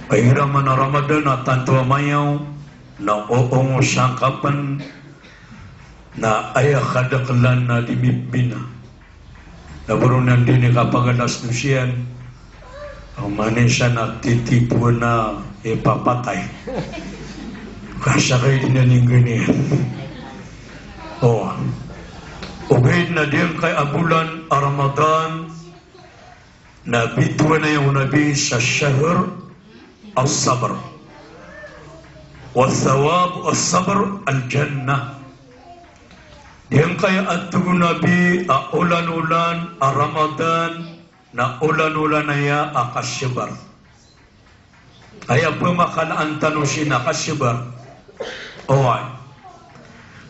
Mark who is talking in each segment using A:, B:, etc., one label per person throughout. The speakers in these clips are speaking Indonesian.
A: Paira mana Ramadan na tanto mayaw na oong sangkapan na ayah kadaklan na dimipbina. Naburunan din kapagalas nusiyan ang manisa na titipo na ipapatay. Kasakay din na ning ganyan. Ugay na din kay abulan Ramadan na bitwa na yung nabi sa syahr al-sabr wa thawab al-sabr al-jannah. Diyan kaya atu nabi ulan-ulan Ramadan na ulan-ulan na ya akasyabar. Kaya pemakalaan tanusin akasyabar.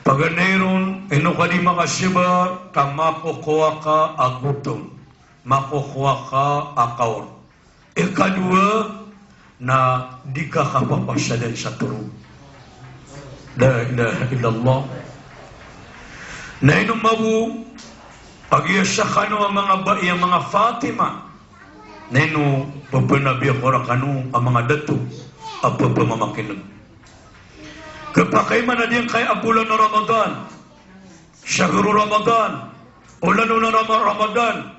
A: Paganayron, inukadi makasyabar, ka makukuha ka agutom, makukuha ka akaor. Ikadua, na di ka kapapasyadan sa turun. La ilaha illallah. Na inumabu, pag-iasya ang mga bayi, ang mga Fatima, na inu, papanabi ako kanu ang mga dato, ang papamamakinog. Kapakay man na din kay abulan na Ramadan, syahru Ramadan, ulan na Ramadan,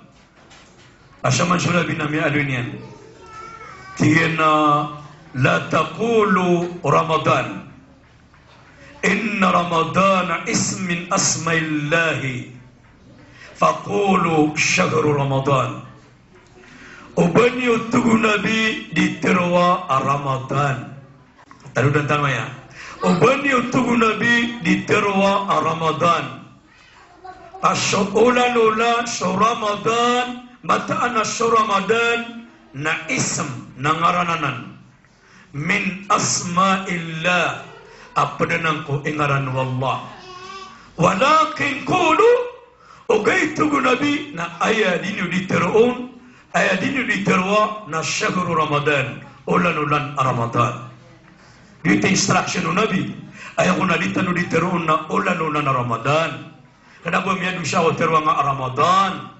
A: asa man sulabi namin alun yan, tiyena la taqulu Ramadan, inna Ramadan ismin asmaillahi, faqulu syahru Ramadan. Ubani utugu nabi di terwa Ramadan. Tahu dan tama ya. Ubani utugu nabi di terwa Ramadan. Ulan-ulan so Ramadan, mataan so Ramadan na ism na ngarananan min asma'illah, apa denang ko ingaran wallah. Walakin qulu ugay tugu nabi na aya dinu di terun, aya dinu di terwa na syahru Ramadan, ulan-ulan Ramadan. Dito instruction ng Nabi, ayaw ko na dito no diteroon na ulan-ulan na Ramadan. Kenapa miyadu siya o teruang nga Ramadan?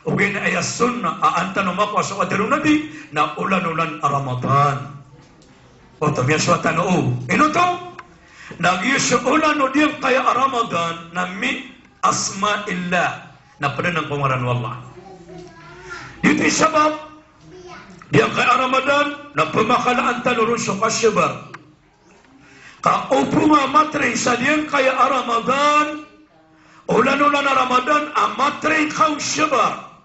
A: O gini ayas sunna, aanta no makwa sa teruang Nabi na ulan-ulan na Ramadan. O tamya suwata no ino to? Nag-iso ulan no diyang kaya Ramadan na mi asma illa na padanang pangaran wallah. Dito sabab, diyang kaya Ramadan na pemakalaan talurun sa kasyabar. Kaupuma matring sa diyang kaya Ramadan, ulan-ulan na Ramadan, amatring kau syabar.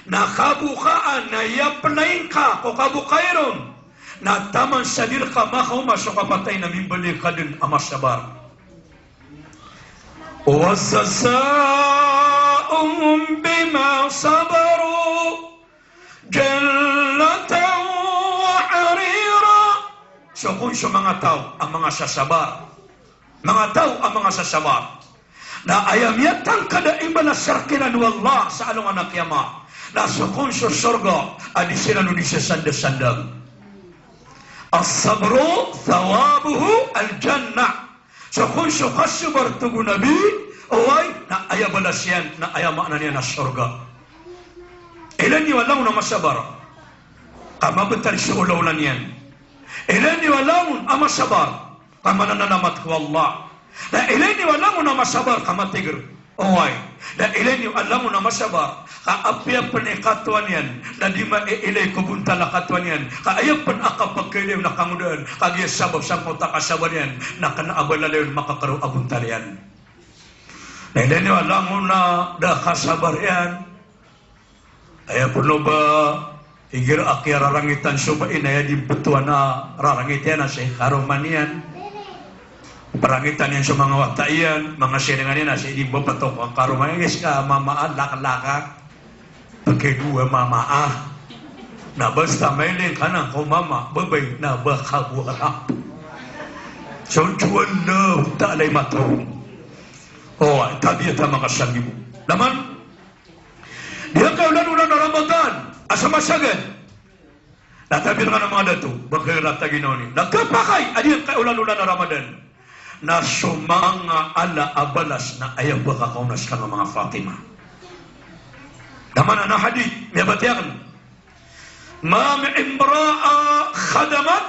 A: Nakabukaan na yapnain ka, o kabukairon, na taman sa dir ka makaw masok kapatay na mimbali ka din ama syabar. Wasasa'um bima sabaru, jannatan wa harira. So kung sa mga tao ang mga sasabar, mga tao ang mga sasabar, na ayam yatang kadaimba na sarkinan wallah sa along anak yama, na sukun sa surga, adi sila no di sasanda-sandang. As-sabru thawabuhu al-jannah. Sukun sa kasubar tugu nabi, away, na ayabalas yan, na ayamakna niya na surga. Ilan niyo alam na masabar, kamabentar sa ulaw-ulan yan. Ilani walamun ama sabar kama nananamat ko Allah. Da ilani walamun ama sabar kama tigr. Oy. Da ilani walamun ama sabar ka apya penikatuan yan. Da di ma ilay ko buntala katuan yan. Ka ayap pen akapagkailim na kamudan. Kagya sabab sang kota kasabar yan. Na kana abalalayon makakaroon abuntal yan. Da ilani walamun na da kasabar yan. Ayap puno ba higir akhir rarangitan subain na di betuan na rarangitan na si karumanian parangitan yan sa mga wataian mga siningan yan na si di bapatok ang karumanian guys ka mamaan lakak-lakak pagkay dua mamaah na basta mailing ka na kung mama babay na bakabuharap so juan na talay matong tabi at mga sangibo naman diyan ka ulan-ulan na Ramadan asa masagan. Natabir nga ng mga dato, bakairat na ginoni. Nagkapakay, adiyang kay ulan-ulan na Ramadan. Na sumanga ala abalas na ayaw bakakaunas ka ng mga Fatima. Naman na hadith, may batiyan. Ma mi imra'a khadamat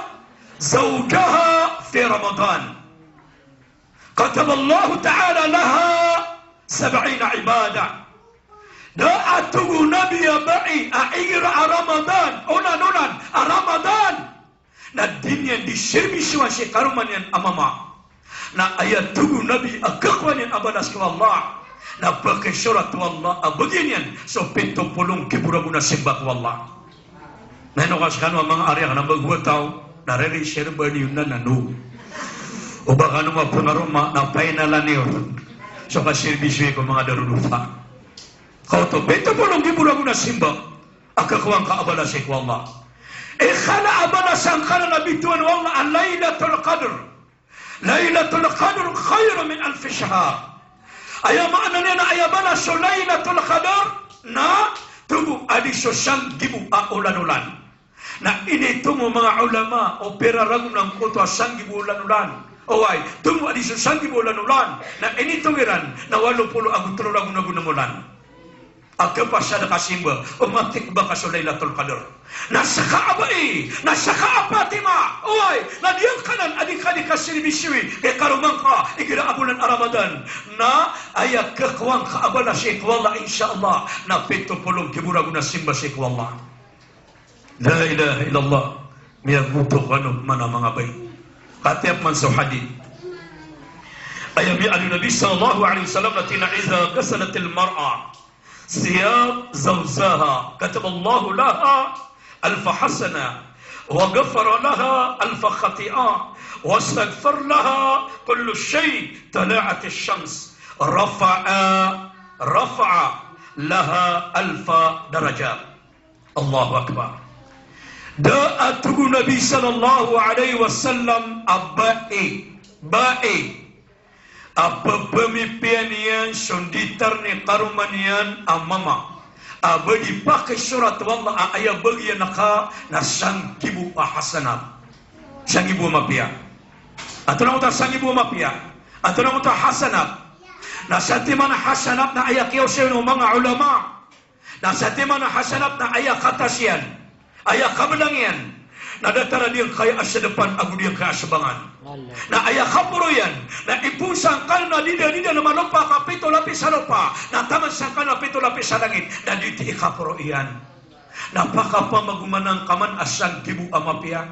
A: zawjaha fi Ramadan kataballahu ta'ala laha 70 ibadah. Da atugu nabi ya ba'i aigira Ramadan unan Ramadan na dinyan di service wa si karuman yan amama na ayat tugu nabi agakwan yan abadas ko Allah na pakai surat wallah abagyan yan so 70 kibura-buna simbak wallah na inukas kanu mga area na magwataw na re-share ba niyo na nanu o baka nung mapunaruma na painalan niyo so ka-service ko mga darunupa kau to 70 kibura-buna simbak agakwan ka abadas ko Allah khala abadas ang kana nabituan wallah ang Laylatul Qadr Laylatul Qadr khairu min alf shahr. Aya makna niya na ayabala so Laylatul Qadr na tugu adiso sang gibu ulan-ulan. Na ini tumu mga ulama o peraragun ng kuto sang gibu ulan-ulan. Oway, tumu adiso sang gibu ulan-ulan. Na ini tungiran na 80 agutro lagun ulan. Agpasada kasimba umatik ba ka so Laylatul Qadr. Nasaka abai, nasaka apatima. Oway, na diyang kanan adik-adik kasiribisiwi kay karumang ka igira abulan Ramadan na ayak kakwang kaabala si wallah insyaallah na 70 kibura guna simba si wallah. La ilaha illallah miyaguto kanu mana mga bay. Katiap man so hadith. Ayami Nabi sallallahu alaihi wasallam natina iza kasalatil mar'a ثياب زوجها كتب الله لها 1000 حسنة وغفر لها 1000 خطيئة واستغفر لها كل شيء طلعت الشمس رفع لها 1000 درجة الله أكبر. داءت النبي صلى الله عليه وسلم baik apa pemimpian sunditar ni karumanian amama aba dipakai surat wallah ayat bagian naka na sangkibu hasanat sangkibu mapia atau namuta sangkibu mapia atau namuta hasanat na satiman hasanat na ayat kiyo sa mga ulama na satiman hasanat na ayat katasian ayat kabelangian na datara dia kaya asa depan aku dia kaya asabangan na ayah kapuro yan na ipusang kal na dida na malupa kapito lapis sa lupa na taman sangkal na pito lapis sa langit na diti ikapuro iyan napaka pa magumanang kaman asang kibu amapia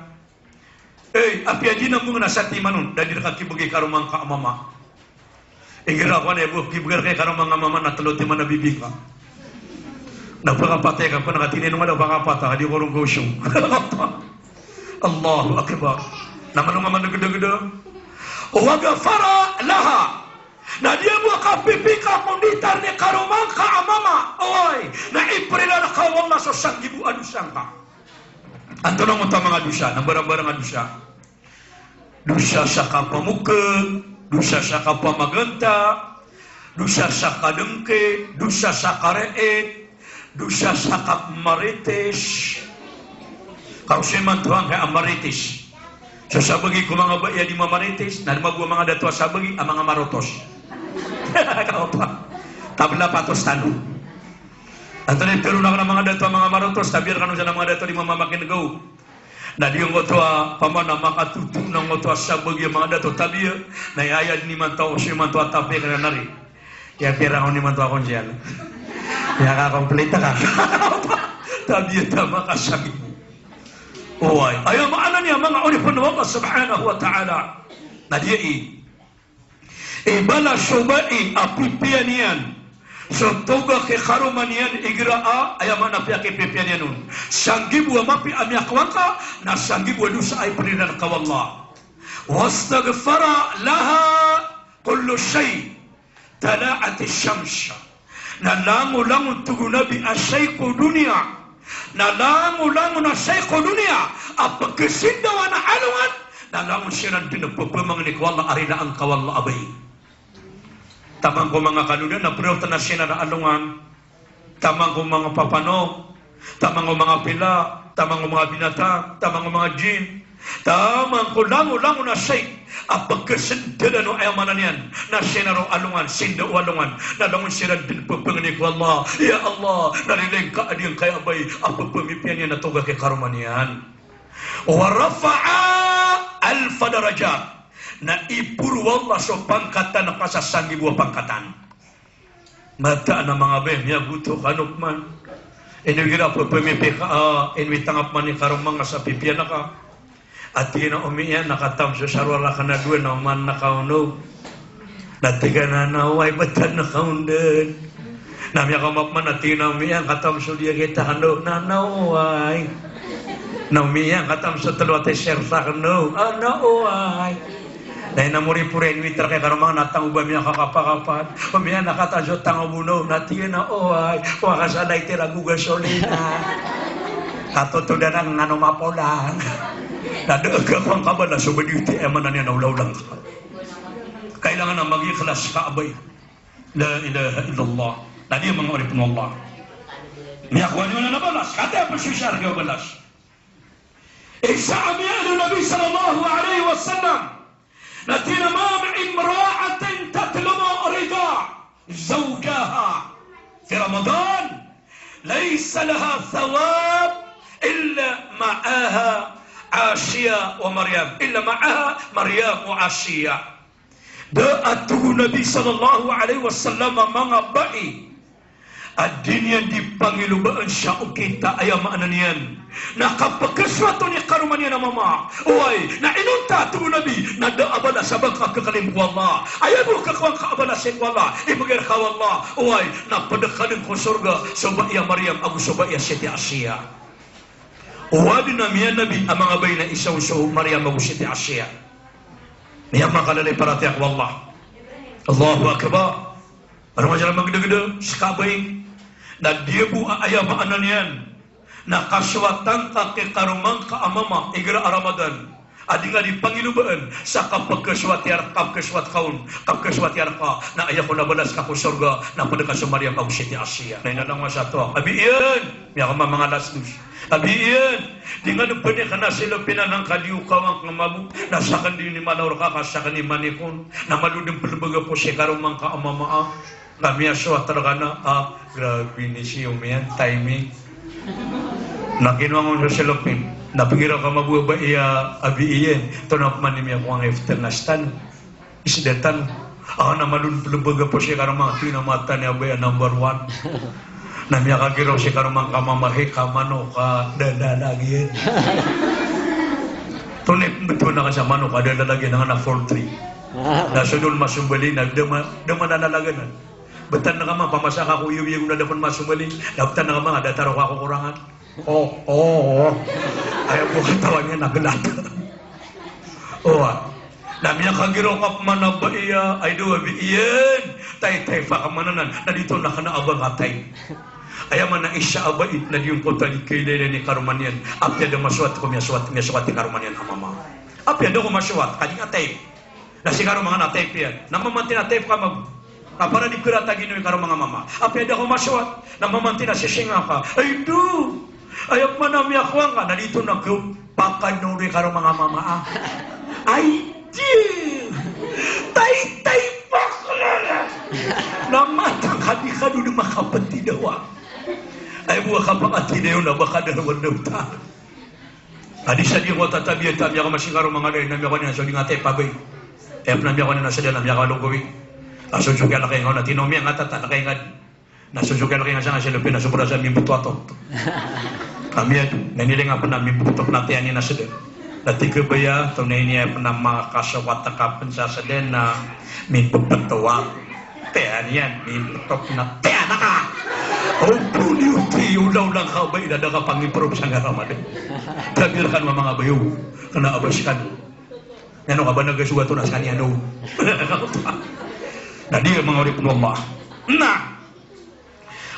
A: apia jina muna sa timanon na dida kakibugay karumang kaamama igira ko na ibu kibugay kay karumang amama na talo timan na bibika napakapatay ka pa nakatinin naman na pakapata di ko rong gosyong Allahu Akbar. Nama naman gede-gede. Wa fara laha. Na dia buat kapipika munditar ni karumang ka amama. Oi, na iprila na ka wallah so sangibu adusang ka. Anto nang utang mga dusa, nang barang-barang dusa. Dusa sa kapamuke, dusa sa kapamaganta, dusa sa kadengke, dusa sa kareet, dusa sa kapmarites. Kau seman tuang kay amaritis. So sabagi ko mga baya di mamaritis, na magwa mga dato sabagi ang mga marotos. Kau pa. Tabla patos tanu. At rin pero na mga dato mga marotos, tabir kanu sa mga dato di mamamakin gaw. Na di yung otwa pamana makatutu ng otwa sabagi mga dato tabir na ayad ni man tao si man tuwa tabi ka nari. Ya pira ko ni man tuwa kon siya. Ya ka kompleta ka. Tabir ta makasami. Uway, ayaw maana niya mga ulipon ng Allah subhanahu wa ta'ala na diya ibala subai apipian yan so toga ke karuman yan igraa ayaw mana piya ke pipian yan nun sanggibu wa mapi amyakwaka na sanggibu wa dusa ay paninan kawallah wastaghfara laha kullu shay tala'at syamsha na langu-langu tugu nabi asyaiku dunia na langu-langu na syaiku dunia apa kesindawan na alungan na langu siya pinagpapamang ni kawalla arina ang kawalla abay tamang ko mga kanunan na priyota na siya na alungan tamang ko mga papano tamang ko mga pila tamang ko mga binatang tamang ko mga jin tamang ko langu-langu na syai apa kesindawan no ayamanan yan na siya na alungan sinda alungan na langu siya pinagpapamang ni kawalla ya Allah nariling ka adiyang kay abay apa pemimpinnya na toga kay karuman yan wa rafa'a alfa darajat, na ipuru wallah so pangkatan nakasasang buah pangkatan. Mata na mga bem ya buto kanukman. Ini gira po PMPKA, ini tangap man ni karong mga sa pipian naka. At na umiyan nakatam sa sarwala ka na duwe na man nakaunog. Natiga na naway batan nakaundan. Namya kamap man nati na umiyan katam sa dia kita kando na naway. Na umiyan katam sa talwate sersa kando naway. Dahil namuri pura inwitra kay karumang natang ubam niya kakapakapan. Umiyan nakatajo tang ubuno nati na oay. Wakasalay tiragu gasolina. Katutudan ang nanomapolang. Nadaga kang kabala so badiuti emanan niya naulaw-lang ka. Kailangan na mag-ikhlas ka abay. La ilaha illallah. Tadi mga urip ng Allah. Niyakuha niyo na nabalas. Kata apa syusyar ka balas. Isa amiyanu Nabi sallallahu alaihi wasallam. Natina ma imra'atin tatlubu rida zawjaha fi Ramadan. Laysa laha thawab illa ma'aha Asia wa Maryam. Illa ma'aha Maryam wa Asia. Da'atu Nabi sallallahu alaihi wasallam mga ba'i adin yan di pangilubaan siya o kita ayam ananian nakapagkaswato ni karuman niya na mama uway na inunta tu Nabi na daabala sa bangka kakalim ko Allah ayaw mo kakawang kaabala sin wala imagir ka Allah uway na padakanin ko surga soba iya Maryam agu soba iya Siti Asia uwadi na miya Nabi ang mga bay na isaw so Maryam agu Siti Asia niya makalalay parati ako Allah Allahu Akbar parang masyarakat magdagada sakabay na dia bu ayam ananian na kaswatan ka ke karumang ka amama igra Ramadan adi nga di pangilubaan sa kapagkaswatyar kapkaswat kaun kapkaswatyar ka na ayaw ko nabalas ka ko surga na pada ka Maryam ang Siti Asia na inadang masato abiyan miya ka mga lasdos abiyan di nga nupani ka na sila pinanang kadiu kawang ngamabu nasakan din ni manawar ka kasakan ni manikon na maluding perbaga po si karumang ka amama kami aswat terkana grabe ni si umian timing nakinwangon sa silopin napingira ka mabuha ba iya abi iyan tunap man ni miya kuang eftenastan isdatan na malun pulubaga po siya karamang tinamata ni abaya number 1 na miya kagiraw siya karamang kamamahi kamano ka dadalagyan tunip betul na ka sa mano ka dadalagyan nga na 4-3 nasudol masumbali nagdama nanalaganan betan na ka man, pamasa ka kuyubi yung nadaman masumaling, daputan na ka man, dataro ka kukurangan. Ayaw po katawan niya, nagalata. Namiya kagiro ka man ba iya, ay doon, iyan, tay pa ka mananan, na dito na ka naabang atay. Ayaw man na isya abait, na di yung kontali kailala ni karuman yan, apya daw maswat ko, miyaswat ni karuman yan, amama. Apya daw ko maswat, kading atay. Nasi karuman nga natay yan, namamantin atay ka para di kira tagi ni karo mga mama. Apa ada ko maswat na mamantina si singa ka. Ay do. Ayok man mi akwang ka na dito na ko pakad no ri karo mga mama. Ay di. Tay pakala. Namata kadi kadu di makapati dawa. Ay buah kapakati dayo na baka dalawang ta. Adi sa di ko tatabiyan tabi ako masikaro mga day na mi ako niya so di ngate pabay. Ay na mi ako na sa dala mi ako lugowi. Nasusugan na kayo nga, tinomiya nga tata na kayo nga, nasusugan na kayo nga siya nga siya lupin, nasubra sa mimbuto ato. Kami yan, nanili nga pa na mimbutok natin yan na sa din. Dati ko ba ya, ito na iniya pa na makakasawat na kapan sa din na mimbutowa. Tiyan yan, mimbutok na, tiyan na ka! Oh, puliw, ulaw lang ka ba, inada ka pang improve sa nga ramadin. Tabil ka mga bayo, kana abas ka. Ano ka ba nagasuwa ito na sa kanya, no? Na dia mengurip Allah. Nah,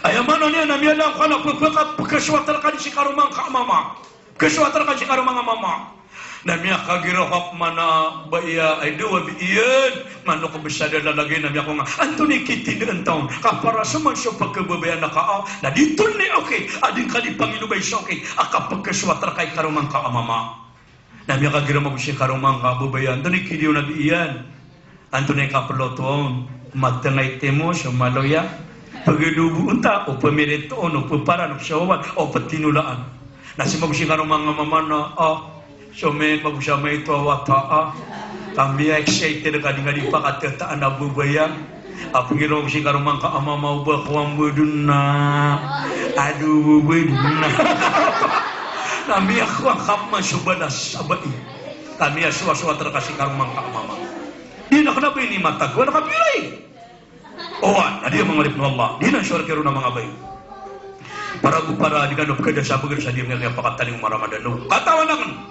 A: ayamano niya namiya lang ka na pagkaswatal ka si karumang ka mama. Kaswatal ka si karumang mama. Namiya kagiro ka mana ba iya ay duwa biyan. Mano ko bisada lalagay namiya ko nga. Antoni kitinin taon. Kapara suman siya pagkababayan na ka. Na dito ni okay. Adin ka di pangilubay siya okay. Aka pagkaswatal kay karumang ka mama. Namiya kagiro mo si karumang ka babayan. Antoni kidiyo na biyan. Antoni ka pelotong. Magtangay temo siya maloya pagdubu unta o pamilit o paran o siyawan o patinulaan nasimag siya karong mga mama na Somen pagusama ito awata kami excited kadang-kadang pakat ta anabu bayang apangilong si karumang ka ama mau ba kuang buduna aduh buduna kami aku kama subana sabai kami aswa-aswa terkasih karumang ka ama dina kenapa ini mata gua nakapilih dia mengalip Allah dina syurga runa mga bay para dikanop kada sa beger sa dingal yang pakat taning Ramadan katawanan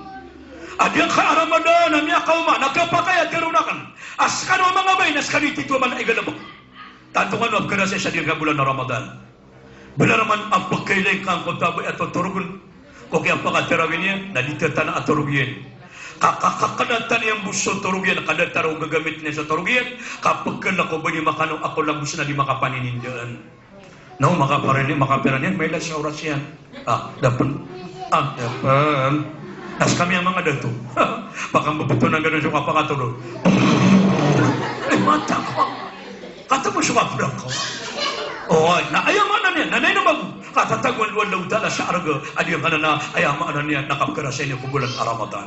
A: Adiang ka Ramadan amya kauma nagkapakaya tirunakan askan o mga bay naskani tito man igalabok tantungan of kada sa dingal bulan Ramadan benar man ang pagkailay kang kontabay at turugun ko kaya pakatirawinya na dito tanah aturugyen kakakakanatan yang buso turugyan kada taraw gagamit niya sa turugyan kapag ko ba ni makano ako lang buso na di makapaninindaan no makapiran yan may las oras yan dapat tas kami yang mga dato baka mabuto ng ganun yung kapakatulog mata ko kata mo suka pula ko na ayamanan yan nanay na mag katatagwan luwan daw dala sa arga adi ang kanana ayamanan yan nakapkarasin niya kubulan Ramadan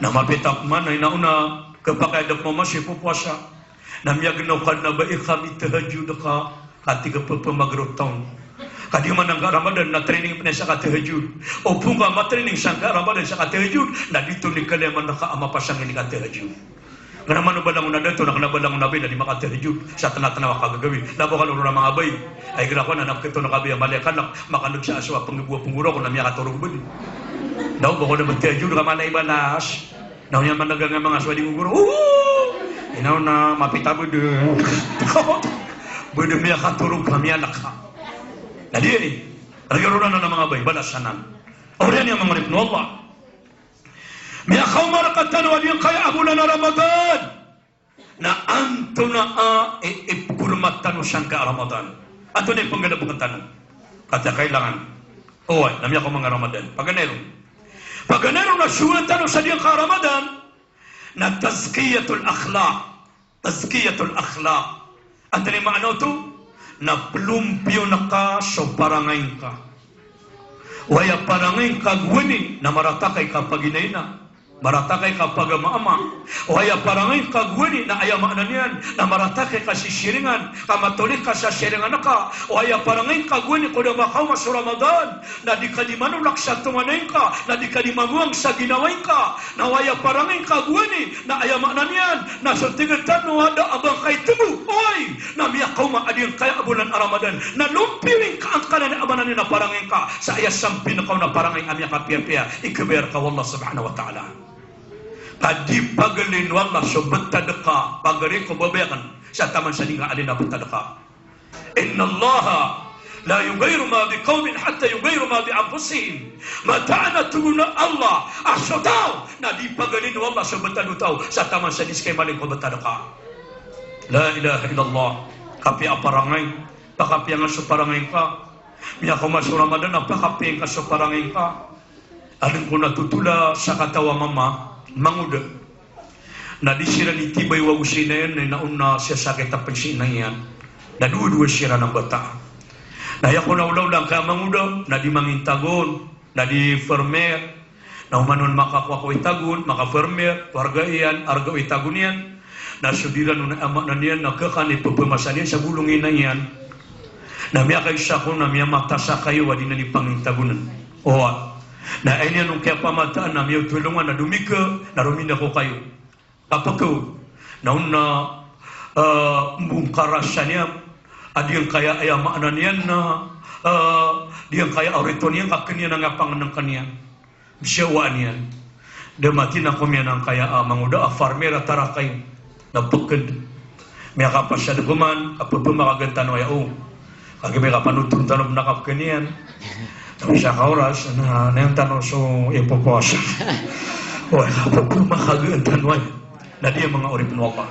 A: na mapitak man ay nauna kapag mo masih pupuasa na miyagnaw ka na ba kami tahajud ka katiga pa magrotong kadi man ang Ramadan na training pa sa katahajud o punga matraining sa Ramadan sa katahajud na dito ni kaleman nakaama pasang ni katahajud kana man ba lang na dito nakanabalang nabi na di makatahajud sa tanat-tanaw kagagawi labo ka luro na mga bay ay grako na nakito na kabi malikan makanog sa aswa pangbuwa punguro ko na miya katurog bud daw ko na magtahajud ka man ay balas daw niya man nagang mga aswa di guro inaw na mapitabo de bude miya katurog kami anak nah dia ni ragarunan na mga bay balasanan orang yang mengarif Allah miya kaumar katan wa diyan kaya abulan Ramadan na antuna ipkurmatan sangka Ramadan ato ni panggalap katan kata kailangan na miya kaumar Ramadan paganero na suwatan sa diyan ka Ramadan na tazkiyatul akhlaq ato ni maano to na plumpyo na ka so parangayin ka waya parangayin ka gwini na maratakay ka paginay na maratakay ka pagamaama waya parangayin ka gwini na ayamaan yan na maratakay ka sisiringan kamatulik ka sa siringan na ka waya parangayin ka gwini kung makaw mas Ramadan na di ka di manulak sa tunganayin ka na di ka di mamuang sa ginawain ka na waya parangayin ka gwini na ayamaan yan na sa tingatan no ada abang kay tumu na miyak kaw maadiyang kaya abulan Ramadan na lumpiwing ka ang kanan abanan na parangayin ka sa ayasampin na kaw na parangayin amya ka piya-piya ikabayar ka wallah subhanahu wa ta'ala tadi pagalin wallah so betadaka pagari ko babayakan sa taman sa ninga alin na betadaka inna allaha la yughayyiru ma biqaumin hatta yughayyiru ma bi anfusihim mata'ana tuguna Allah asodao na di pagalin wallah so betadutaw sa taman sa diskay malin ko betadaka la ilaha illallah kapi aparangay pakapi ang suparangay ka miya ko mas Ramadan pakapi ang suparangay ka alin ko natutula sa katawa mama manguda na di sila ni tibay wa usina yan na nauna siya sakit ang pansina yan na dua-dua sila ng bata na yako na ulaw lang kaya manguda na di mangintagon na di fermer na umanon makakuha ko itagon maka fermer warga iyan arga itagon yan na sudiran nun ama na niyan na kakani pagpamasan yan sa gulungin na yan na miya kayo sa ko na miya matasa kayo wadi na ni pangintagonan na ayun nung kaya pamataan na miyaw tulungan na dumika na rumina ko kayo kapag ko na mungkarasan niya adiyang kaya ayamaan niyan na diyang kaya aurito niyan kakanya na nga panganang kanya bisawaan niyan damati na ko miya ng kaya manguda farmera tara kayo na pagkad miya kapasya duguman kapag makagantan o yaw kagi may kapanutong tanong na kapkaniyan sa kauras na nang tanong so ipoposa wala pa po makagantan wala na diya mga oripin wapa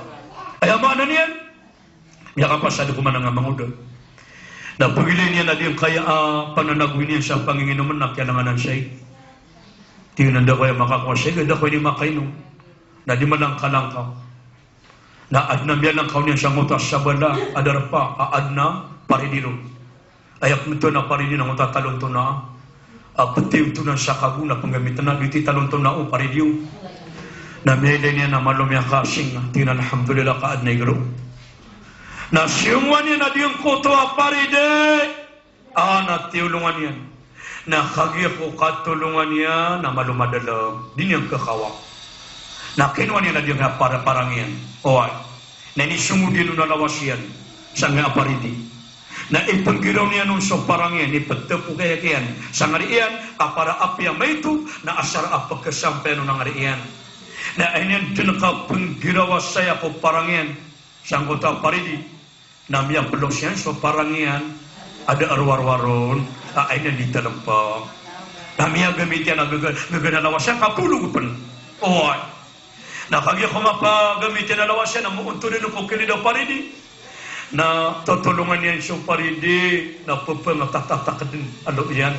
A: ay amaan niyan miya kapasya duguman nga manguda na pagilin niya na diyang kaya pananagwin niya sa panginginuman na kailanganan siya tingnan da ko yung makakuha siya ganda ko yung makainom na di malang kalang ka na adna miya lang kaw niya siya ngutas sa bala adar pa adna paridiro ayak nito na paridiro ng utatalon to na Petiu tu na sakaguna penggamitan na diti talonton na paridiyo. Na medenya na malum ya kasing tinan alhamdulillah kaad na igro. Na siyungwan yan na diyang koto aparide. Na tiulungan yan. Na kagya ko katulungan yan na malumadalam. Din yung kakawa. Na kinuan yan na diyang parang yan. Na nisungudin na lawas yan. Sa nga aparide. Na ipanggiraw niya nung so parang yan. Ipagtapo kaya yan. Sa nga riyan. Para api ang may ito. Na asar apagkasampay nung nga riyan. Na ayun tinakapanggirawa saya ko parang yan. Sa kota aparide. Na miyang pelos yan. So parang yan. Ada arwar-waron. Ayun di talampang. Na miyang gamitin na gaganalawas yan. Kapulugupan. Nakagya ko mapagamitin na lawas yan. Na muuntunin ko kinidaw paridi. Na tutulungan yan so paridi. Na pupangatatak din. Ano yan?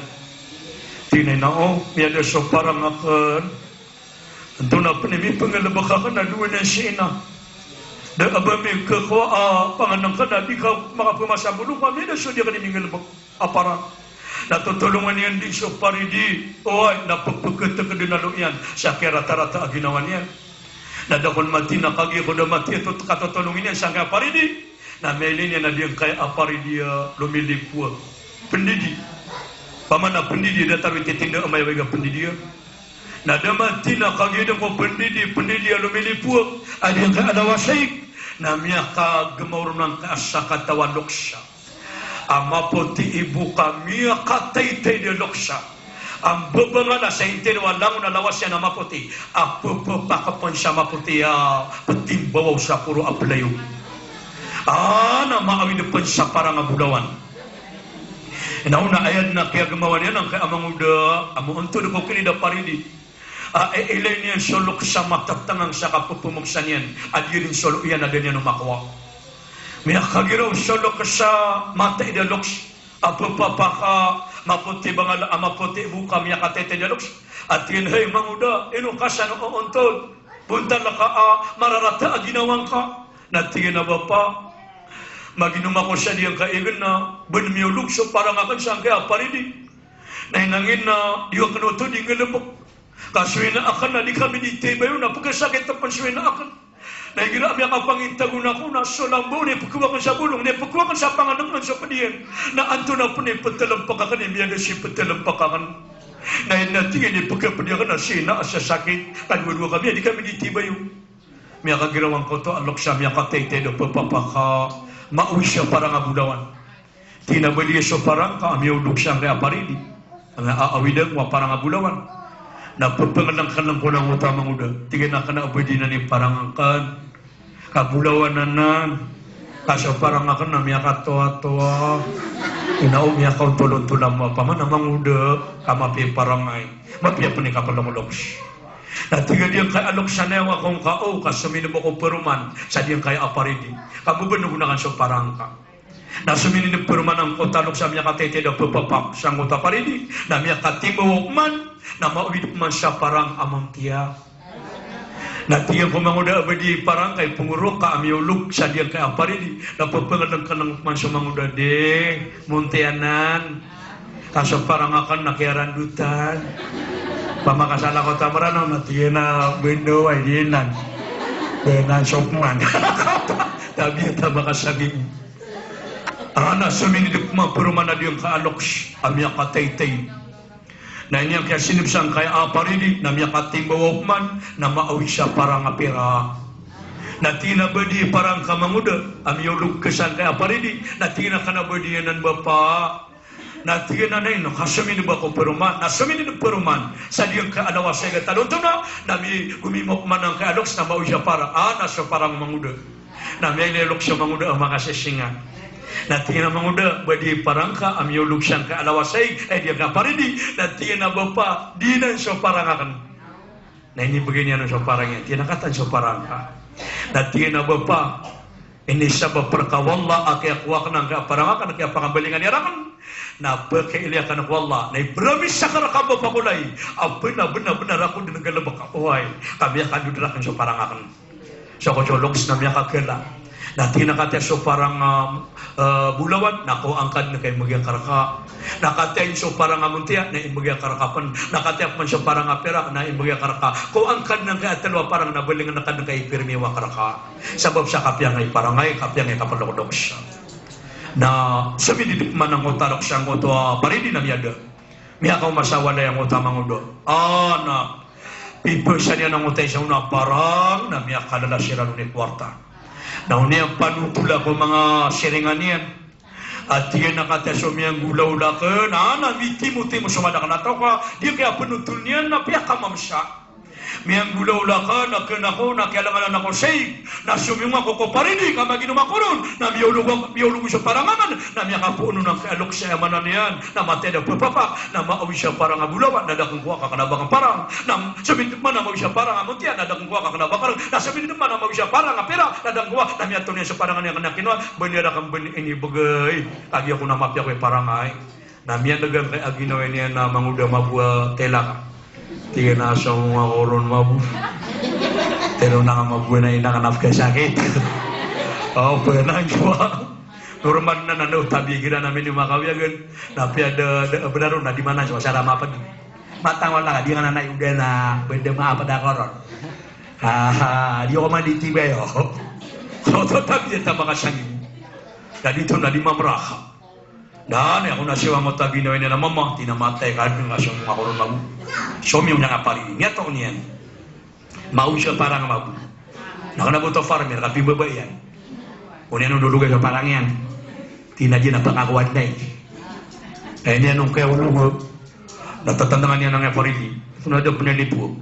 A: Tinay na miyada so parang akan. Ito na panimi pangalabakakan na luwan na siya na. Da abami kakwa panganang ka na di ka makapumasa bulong kami na so di ka niming alabak aparang. Natutulungan yan din so paridi. Napagpagkata ka din na yan. Sa kaya rata-rata ginawan yan. Nadakon mati na kagi ko na mati ito katutulungin yan sa kaya paridi. Na mailin yan na diyan kaya aparidi lumilipua. Pendidi. Pamana pendidi dataru titinda amay wega pendidi. Na damati na kagida ko pendidi lumilipua. Adi yang kaadawasay. Na miya ka gemaur ng kaasakatawan loksa. Amapoti ibu kami katay-tay de loksa. Ang babanga na sa intin walang nalawas yan amapoti. Apo pakapon siya maputi patimbawaw sa puro aplayo. Na maawin depan sa parang abulawan. Inauna ayat na kaya gumawa niya ng kaya amanguda amunto de ko kinida paridi. Ilay niyan solok sa matatangang sa kapupumuksan yan. At yun solok yan na ganyan umakwa. May kagiraw solok sa mata idaloks. Apupapaka maputi bangal maputi buka miya katete idaloks. At yun hey manguda inukasan o ontod. Punta na ka mararata ginawang ka. Natingin na ba pa? Maginuma ko siya diyang kaigan na banmiyulog so parang akan siyang kaya paridi. Nahinangin na diyo kanuto di ngalabok. Kasuwi na akan na di kami ditibay yun. Napagkasakit na pansuwi na akan. Nahigira ang pangintagun ako na solambo. Napagkuwakan sa bulong. Napagkuwakan sa panganang sa padiyan. Na anto na po na ipatalampakakan. Imiyan na siya ipatalampakakan. Na natingin ipagkapadiyakan na siya na sa sakit. Kanwadwa kami. Di kami ditibay yun. Miya kagirawan ko to. Alok siya miya kataytay na papapaka. Mauwi siya parang abulawan. Tinabali siya parang ka. Miya ulok siya kaya paridi. Ang aawidan mo parang abulawan. Napapangalang ko ng utamang uda. Tingin na ka na abadi na ni parang angkan. Kabulawan na nan. Kasya parang akan na miya katoa-toa. Inaw miya ka tulon-tulang mo. Paman namang uda. Kamapi parang ay. Mapiya pa ni kapalong-uloks. Natiga diyang kay alok sa newa kong kao. Kasuminin mo ko peruman. Sa diyang kay aparidi. Kamuban nagunakan sa parang ka. Nasuminin ng peruman ang kotalok sa miya katete na papapak. Sa ngota paridi. Na miya katimawak man. Na mauwid man siya parang amantia. Natingin ko manguda abadi parang kay pungurok ka amiulog sa diyang kay aparidi. Napapangalang ka ng man siya manguda de. Muntianan. Kaso parang akan nakiarandutan. Pamakasala ko tamaran natingin na window ay dinan. Dengan sopman. Tabi ita makasaging. Suminidip mga peruman na diyang kaaloks. Amya katay-tay. Na inyang kaya sinipsang kaya aparidi na miya katimbaw man na maawi siya parang apira. Na tinabadi parang kamanguda amiyulog kesan kaya aparidi na tinakanabadia nan bapa. Na tinanay no kasumini ba ko peruman na sumini ng peruman sa diyang kaalawas sa gatalunto na mi gumimok man ng kaaloks na maawi siya parang na siya parang manguda. Na may nilok siya manguda ang mga sesingan. Natingin na manguda, badi parang ka, amiyulog siyang kaalawasay, dia ka paridi, natingin na bapa, di na siya parang akan. Na ini begini ano siya parang yan, tinakatan siya parang ka. Natingin na bapa, ini siya berperkawalla, akiakwak ng parang akan, kaya pangabalingan yarakan. Na pagkailiakan ng wala, na ibramis sa karakamba pakulay, benar-benar aku din nagalabak ka, kami akan dudurakan siya parang akan. Siya ko siya logs na miya kakila. Nanti nakatya so parang bulawan, nako angkad na kay magya karaka. Nakatya so parang muntia, na imagya karakapan. Nakatya man so parang pera, na imagya karaka. Ko angkad ng kay atalwa parang nabaling nakad na kay pirmi wa karaka. Sabab sa kapya ngay parangay, kapya ngay kapalokdok siya. Na sabi di man ang utarok siya ng uto paridi na miyada. Miya ka masawa na yung utamang udo. Na pipersa niya ng utay siya una parang na miya kalala siya ni kwarta. Na uniyang panutula ko mga siringan niyan. At diyan nakateso miyang gulaw-ula ka na miti-muti mo sumada ka na tao ka. Di kaya panutul niyan na piyak ka mamsa. Miyang gulaw-ula ka na kinako na kailangan ako say. Na sumiyong ako ko paridi ka maginom ako nun. Na miyulugo siya parangaman. Na miya ka po nun ang kaalok siya manan niyan. Na matay na papapak. Na maawi siya parang agulawan. Na dakong kuha ka kanabang parang. Na sabihin naman na maawi siya parang amuntian. Na dakong kuha ka kanabang parang. Na sabihin naman na maawi siya parang apira. Na dakong kuha. Na miya to niya sa parangan niya kanakinwa. Banira kang ini bagay. Agi ako na mapya ko parangay. Na miya nagang kay aginawa niya na manguda mabuha tela ka. Tiga na sa mga koron mabu. Pero na nga mabuhay na inakanap ka sakit. Penang jua. Normal na nanaw tabi gira namin yung makawiyagan. Tapi ada benar na di mana sa cara apa di. Matang wala ka di nga nanay udah na benda apa da koron. Di ko man ditiba yo. So tabi ta mga sangin. Jadi itu na di mamraka. Dan ako na siya mo tabi na na mama tinamatay ka nga siya mga koron mabu. Somi yung nangapari. Nga taon yan. Mau siya parang mabu. Nakanabuto farmer, kapi babae yan. Kung yan ang dulugay sa parang yan. Tinadya na pangakuan na eh. Niya nung kaya walong natatandangan niya ng aparili. Ito na daw pinalipo.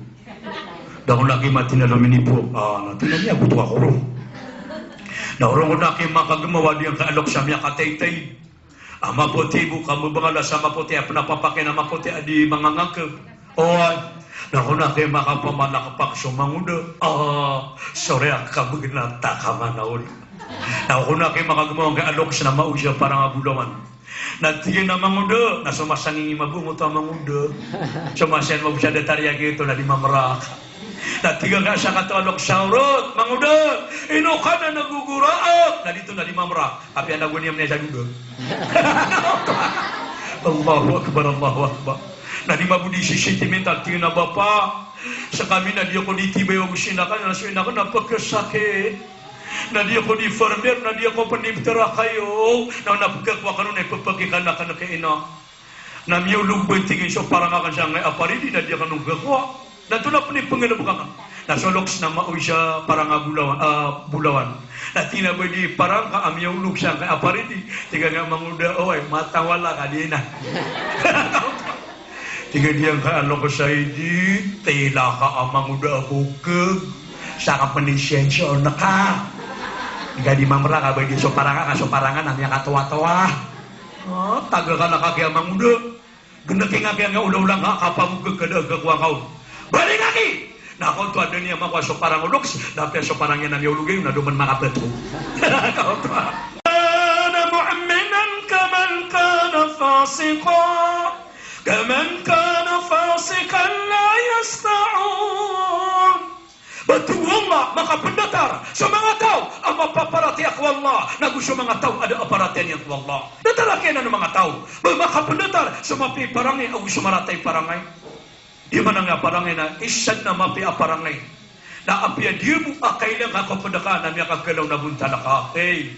A: Dahil lagi mati na luminipo. Natinadya, buto ako rin. Naurong ko na kayo makagamawa diyang kaalok sa miya katay-tay. Maputi buka mo bangala sa maputi apa napapakin na maputi adi mga ngangke. Naku na kayo makapamalakapak sumanguda. Sorry ka magnata ka manaul. Naku na kayo makagumawang kaalok sa namau siya parang agulawan. Nagtigil na manguda. Nasumasangin mabungot ang manguda. Sumasayan mo siya detarya gitu na di mamrak. Nagtigil ka siya katulog sa urot. Manguda. Ino ka na naguguraat. Na dito na di mamrak. Tapi ang naguniyam niya sa duda. Allahu Akbar, Allahu Akbar. Na di mabudi si sentimental tingin na bapa. Sa kami na di ako ditibay o sinakan. Na sinakan na pagkasakit. Na di ako di farmer. Na di ako panibtara kayo. Na napagkakwa ka nun ay pagpagikan na ka na kaina. Na miyulog ba tingin siya parang akan siya ngay aparili. Na di ako nung gakwa. Na ito na panipangilabog ka. Na soloks na mauwi siya parang bulawan. Na tinabadi parang ka amyaw ulog siya kay aparili. Tiga nga manguda, matawala ka di na. Tiga diyang kaalo ko sa hindi, tila ka amang uda bukag. Sa ka panisensya na ka. Tiga di mamra ka ba di soparangan namanya katawa-tawa. Taga ka na kakiyamang uda. Gendaking nga nga ulang-ulang ka kapamugag ka na gagawang kaon. Balik lagi! Nakon to ada niya mga soparang uloks, dapet soparangnya na niulugay na duman makabeto. Kau to. Kana mu'minan kaman kana fasiqa. Kaman kana fasiqan la yasta'un. Batu Allah maka pendatar sa mga tao ang mapaparati ako Allah. Nagusto mga tao ada aparatian yang Allah. Datarakin ang mga tao. Maka pendatar sa mapiparangay ang gusto maratay parangay. Di mana nga parangay na isad na mapi aparangay. Na apya di mo akailang ako pendakaan na miya kagalaw na bunta na ka. Hey.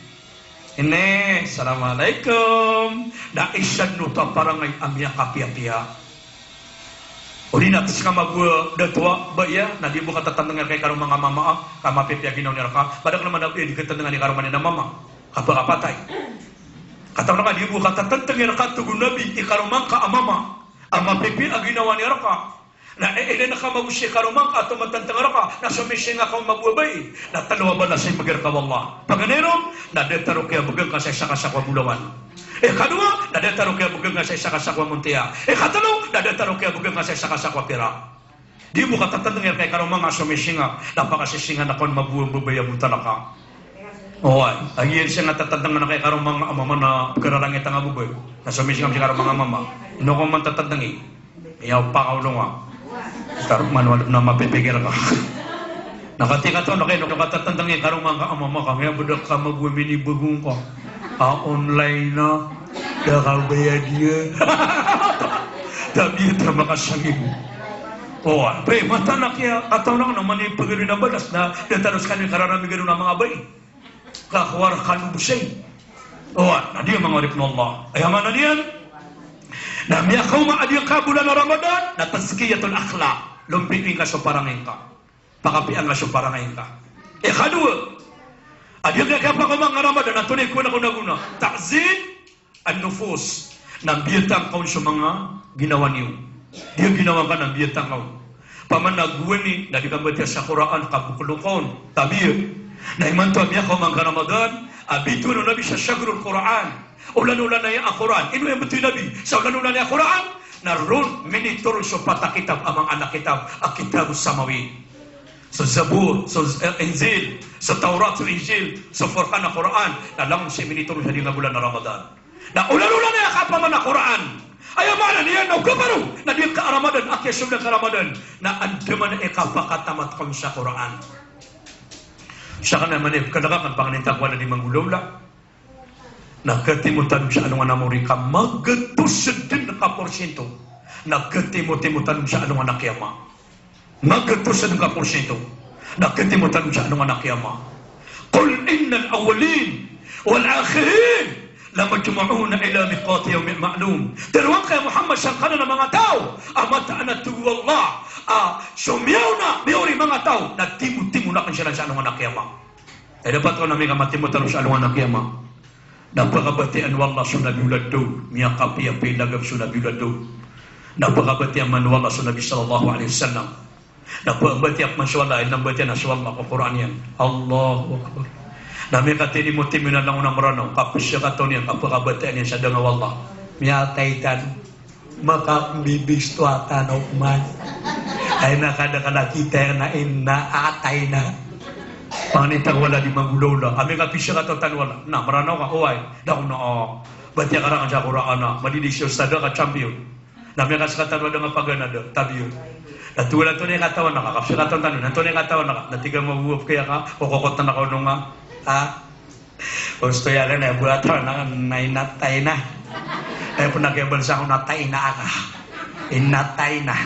A: Ini, assalamualaikum. Na isad no ta parangay amya kapia-pia. Uli natis ka magwa datua ba ya na di mo katatandangan kay karong mga mama kamapipya ginaw niya ka. Badak naman na di katatandangan ni karong na mama. Kapakapatay. Katang nga di mo katatandangan ka tugon nabi ikarong ka amama. Amapipi aginawa niya ka. Na na ka mabusi karumang ato matantang ka na sumisi nga ka magwabay na talawa ba na sa magir ka wallah paganinom na detaro kaya bugang ka sa isa kasakwa bulawan kadua na detaro kaya bugang ka sa isa kasakwa muntia katalo na detaro kaya bugang ka sa isa kasakwa pira di mo katatandang kay karumang nga sumisi nga napakasisingan na kon mabuang babaya mo talaka agiyan siya nga tatandang na kay karumang amama na kararangit ang abubay na sumisi nga si karumang amama ino ko man tatandang iyaw pa kaulong Karman wala na mapipigil ka. Nakatika to nakata tentangnya karong mga amama kami budak ka magwemini begung ko. Online na dakal bayad dia. Tapi ito makasangib. Oh, bay mata nak ya atau nak naman ni pagiri na balas na terus kami karana migano na mga bay. Kakwar kanu busay. Oh, na dia mangarip na Allah. Ay mana niyan? Na miya kauma adi ka bulan Ramadan na tazkiyatul akhlaq. Lumpiin ka sa parangin ka. Pakapian nga siya para ngayon ka. Kadua, adiyo nga kaya pa ko mga Ramadan, na tunay ko na kunaguna, ta'zin ang nufus, ng biyatang kaun sa mga ginawa niyo. Diyo ginawa ka ng biyatang kaun. Paman nagwini, na di ka ba sa Quran, kabukulukon, tabiyo. Na imanto niya ko mga Ramadan, abito na nabi sa syagrul Quran. Ulan-ulan na yung Quran. Ino yung betul nabi, sa ulan-ulan na yung Quran, naroon minitur sa patakitab amang anak kitab, akitab samawi. Sa Zabur, sa Injil, sa Taurat, sa Injil, sa Furqan na Quran, na lang si minitur sa nga bulan na Ramadan. Na ulan-ulan na kapaman na Quran. Ayaw mana niya na ugabaru, na diyan ka Ramadan, akya sumda ka Ramadan, na andaman na ikapakatamat kong sa Quran. Siya ka naman kadagakan panganintagwa na di manggulawla. Nagkatimutan siya anong anamuri ka, magatusid din na ka-porsyento. Nagkatimutan siya anong anak yama. Magkatusan ka porsyento. Nakatimutan siya anong anak yama. Qul innal awwalin wal akhirin lamajma'una ila miqati yawmin ma'lum. Daruan kay Muhammad siyang kanan ng mga tao. Amataan na tuwallah. Sumiyaw na mayori mga tao. Nagtimu-timu na kan siya anong anak yama. Ay dapat ko namin kamatimutan siya anong anak yama. Napakabatian wallah sunabiyulad do. Miyakapi-api lagab sunabiyulad do. Napakabatian man wallah sunabi sallallahu alaihi wasallam. Napakabatiak masyaallah inang batian asyaallah ko Quran yan. Allahu akbar. Nami katini mutim na lang unang marano kapusya katon yan kapakabatian yan sa danga wallah. Miyataitan maka bibis tu atan man. Ay nakada-kada kita na inna atay na. Panitang wala di magulawla. Ami kapusya katon tan wala. Na marano ka huway. Daw na batia karang sa Quran na madidisyo sa ka champion. Nami kaskatan wala nga paganada tabiyo. Natulan to na yung katawan na ka, kapsyo katawan tanong, nato na yung katawan na ka, natigang mabuwap kaya ka, kukukot na ako nung gusto yan na, buhat na, nainatay na. Kaya po nag-ibalsa ko, natay na ka. Inatay na.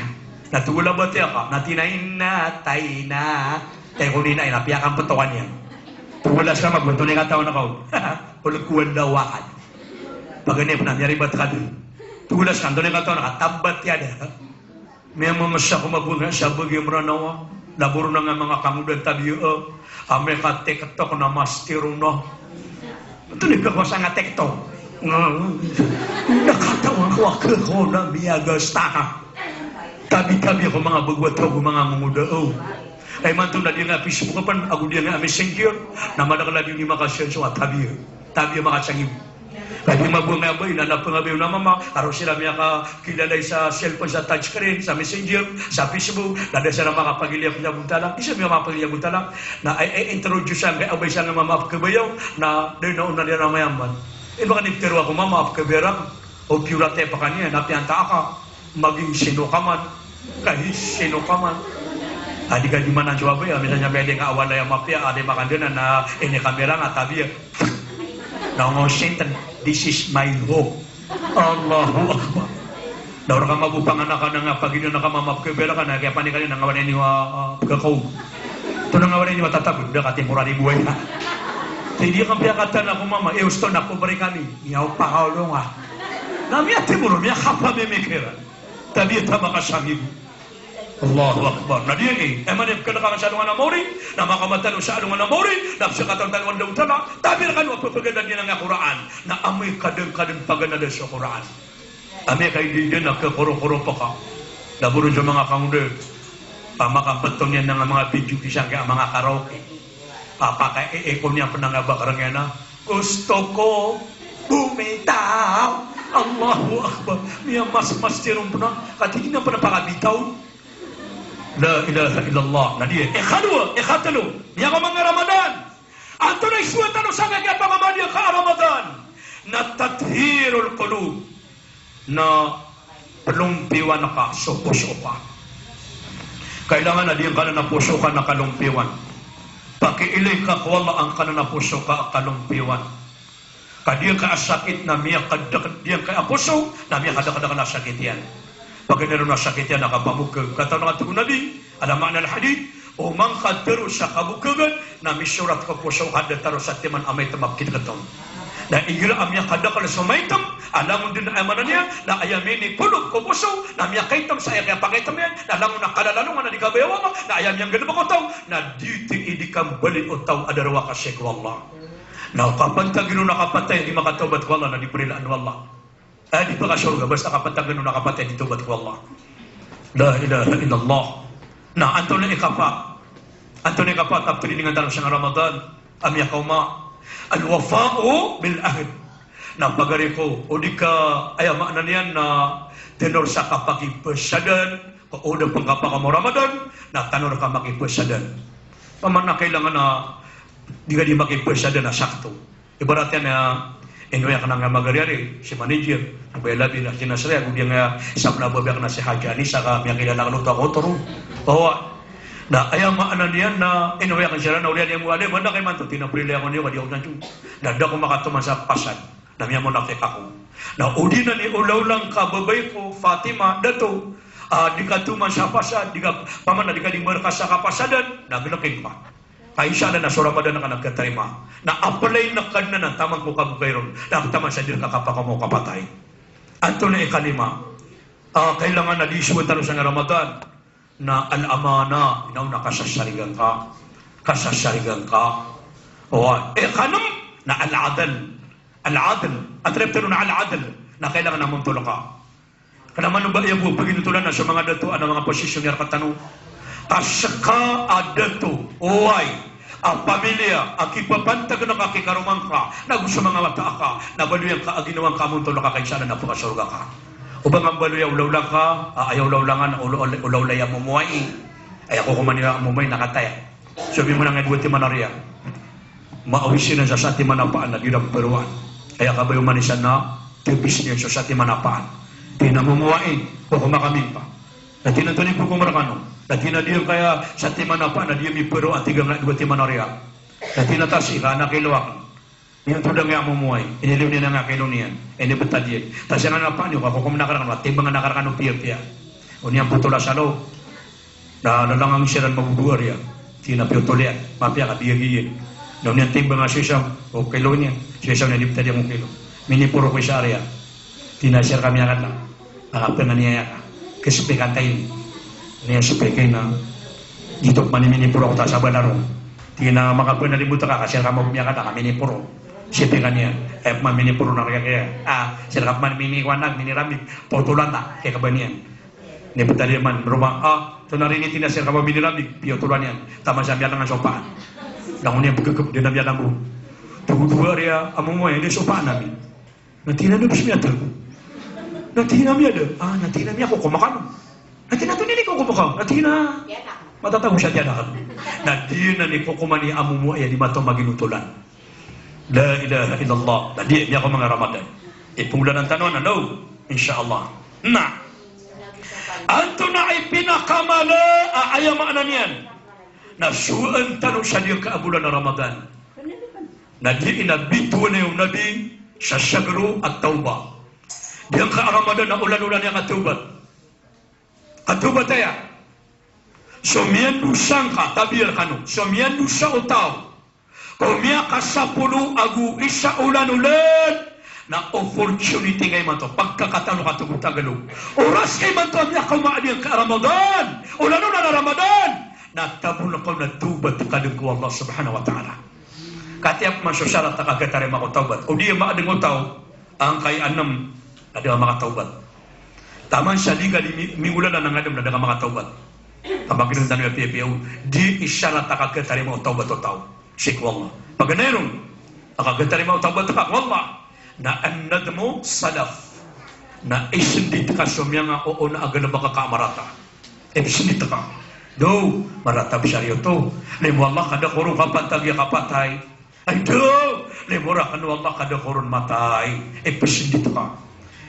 A: Natula ba tiya ka? Natinainatay na. Kaya kung nina, inapiyakan putawan yan. Tuwala siya magbuto na yung katawan na ka, pulkuan daw wakan. Pag ganyan po na, miyari ba't ka doon? Tuwala siya, doon yung katawan na ka, tabat yan. May mamasya ko mabunga siya bagay maranawa. Laburo na nga mga kamudan tabiyo. Ame ka tektok na mastiro no. Ito ni kakwa nga tektok. Nakatawa ko ako na biyagas taka. Tabi-tabi ako mga bagwataw ko mga munguda. Ay mantong na dia nga Facebook pan ako dia nga messenger. Namada ka lagi ni makasyan so tabiyo. Tabiyo makasangib. Lagi mabunga ba inanap nga ba na mama araw sila miya ka kilalay sa cellphone sa touchscreen sa messenger sa Facebook dada sila makapagilya ko buntala isa miya makapagilya buntala na ay introduce ang abay siya nga mama kabayaw na dahil na una niya na mayaman baka niptero ako mama kaberang o purate pa kanya napianta ka maging sino ka man kahit sino ka man adi ka di man ang suwabay misalnya pwede nga awala yung mapya adi makandina na ini kamera nga tabi Now, Satan, this is my hope. Allahu Akbar. Daw ka mabupanganak ka na nga pag ino nakamamapkabera ka na kaya panikali nang awanin niyo pagkakaw. Ito nang awanin niyo matatagod na katimura ni buhay na. Hindi kang piyakatan ako mama, eusto na kubari kami. Iyaw pakaulo nga. Nami at timuro, miya kapamimikira. Tabi at makasangib. Allahu Akbar. Na diyan emanip ka na ka sa alungan na mori, na makamatalo sa alungan na mori, na siya katantaluan daw tala, tabi na kanwa pagpagadan niya ng Quran, na amoy kadang-kadang paganada sa Quran. Amoy kayo din na kakuro-kuro pa ka. Naburo sa mga kamuda, pamakampatong yan ng mga video kisang kaya mga karaoke. Papaka-e-eko niya pa ng abakarang yan na, gusto ko bumitaw. Allahu Akbar. Miya mas tirong po na, katigin na pa na pakabitaw. La ilaha illallah. Na dia. Ikhatalo. Niya ka mga Ramadan. Anto na isuwata no sanga kaya pangamadiya ka Ramadan. Na tathirul qulub. Na pelumpiwan ka sopo-sopa. Kailangan na diyan ka na puso ka na kalumpiwan. Pakiiling ka kuwala ang ka na puso ka kalumpiwan. Kadiyan ka asakit na miya kadiyan ka puso na miya kada na sakit yan. Pag meron na sakit yan nakapamukag. Kata nga ito nabi, alam makna na hadith, umangkad pero sa kabukagan na misurat ka puso kada taro sa timan amay tamapkit katong. Na igira amya kada ka sa maitam, alam mo din na amanan niya, na ayamini pulog ko puso, na miya kaitam sa kaya pangitam yan, na alam mo na kalalalungan na di kabayawa mo, na ayam yang ganun ko taw, na dito idikang balin o taw adarwa ka syek wallah. Na kapantag gano'n nakapatay, di makatobat ko Allah, na di perilaan wallah. Di pa ka syurga, basta kapantag gano'n nakapatay, di tobat ko Allah. La ilaha illallah. Na anto na ikapa, tapos tiningan dalam sa Ramadan, amya kauma, al-wafa'u bil ahd. Na pagari ko, o di ka, ay makna niyan na tenor sa kapakipasadan, o da pangkapa ka mo Ramadan, na tanor ka makipasadan. Paman na kailangan na, di ka di makipasadan na sakto. Ibarat yan na, inoy ka nga magariari, si manager, ang bayalabi na kinasaya, kung di nga isap na babyak na si Haji Anissa, ka miya kilala ka luto ako, turo. Na ayang maanan niyan na inoy ka siya na ulian yung wali, wala kay man to, tinapulili ako niyo, kadi ako na dyan. Nada ko makatuman sa pasan, na miya mo nakik ako. Na udi na ni ulaw lang ka, babay ko, Fatima, dato, di ka tuman sa pasan, di ka, paman na di ka di markas sa kapasadan, nagilakin pa. Kaya siya na sa Ramadan na ka nagkatarima. Na-apply na ka na tamang ko kabukayron. Nakataman sa dir kakapa ka mo kapatay. Anto na ikalima, kailangan na diswon talo sa Ramadan na al-amana, inaw na kasasarigan ka. Kanong na al-adal. Al-adal. At reptero na al-adal na kailangan na mong tulong ka. Kanaman ba yung paginutulan na sa mga datuan ng mga posisyon niya katanong. Kasaka adato, oay, ang pamilya, ang kipapantag ng kakikarumang ka, na gusto mga mata ka, na baluyang ka, aginawang ka mong tulong ka, kay sana na pukasurga ka. Ubang ang baluya, ulaw lang ka, ayaw laulangan, ulaw laya mumuay, ay ako kumanila mumuay, nakataya. Sabi mo na nga, duwati manariya, maawisin na sa sati manapaan, na dirang peruan. Kaya ka ba yung manisan na, tibis niya sa sati manapaan. Tinamumuain, o kumakamin pa. Na tinatunin po kumarakano. Na tinadiyo kaya sa timanapa na diyo mi pero at tigang na dua timanarya. Na tinatasi ka na kiluwakan. Yung tudang nga mumuhay. Iniliw niya nga kilo niyan. Ini betad yan. Tapos yung napa niyo, kako kumanakarakan, matibang nga nakarakan ng piya-piya. O niyang putula sa loob. Na nalangang siya rin mabuduar yan. Tinapiyotolian. Mapya ka, diya-diyan. Na niyang timbang nga sisang, o kilo niya. Sisang na diptad yung kilo. Minipuro ko sa area. Tinasir kami agad lang. Nakapin na niya ka. Kesipikan tayo. Niya sepeke na dito maniminipuro ko ta sa banaro. Tina makapun na libuta ka kasi ka magbiya ka minipuro. Sepekan niya. Maminipuro na kaya. Sila ka maniminiwanag, miniramig. Potulan ta. Kaya ka ba niyan? Nibuta niya man. Rumah, ito na rin itina sila ka ba miniramig. Piyotulan niyan. Tama siya biya ng sopaan. Langon niya pagkakap din na biya ng mo. Tugu-tuwa rin amo mo yan. Hindi sopaan namin. Natina na bismi atal ko. Natina miya da. Natina miya ko kumakano. Natina to nini ko kumakaw. Natina. Matatago siya diyan ako. Natina ni ko kumani amumu ay di mato maginutulan. La ilaha illallah. Nadi niya ko mga Ramadan. Ipulan ng tanon ano? Insyaallah. Na. Anto na ay pinakamala ayamaan niyan. Nasuan tanong siya diyan kaabulan ng Ramadan. Nadi inabitu na yung nabi sa syagro at tauba. Diyan ka Ramadan na ulan-ulan yung katubat. Katubat tayo. Sumiyan dusang ka, tabir ka no. Sumiyan dusa utaw. Kumiya ka sa puno agu isa ulan-ulan na opportunity kay man to. Pagkakatalo ka tugot tagalog. Oras kay man to niya kumaadiyang ka Ramadan. Ulan-ulan na Ramadan. Natabon ako na tubat ka din ko Allah subhanahu wa ta'ala. Katiap man sosyalat na kagatarim ako taubat. O di maading utaw ang kay anam na di mga taubat. Taman siya liga di mingulan na nangadam na daga mga taubat. Pamagilan na niya PPO, di isyalat na kagatarim ako taubat o tao. Sik wallah. Pag ganayron, nakagatarim ako taubat ka, wallah. Na anad mo salaf. Na isindit ka sumya nga oo na agad na baka kaamarata. Isindit ka. Do, maratab siya rin ito. Limo Allah kada kurong kapatag ya kapatay. Ay do, limura kanu Allah kada kurong matay. Isindit ka.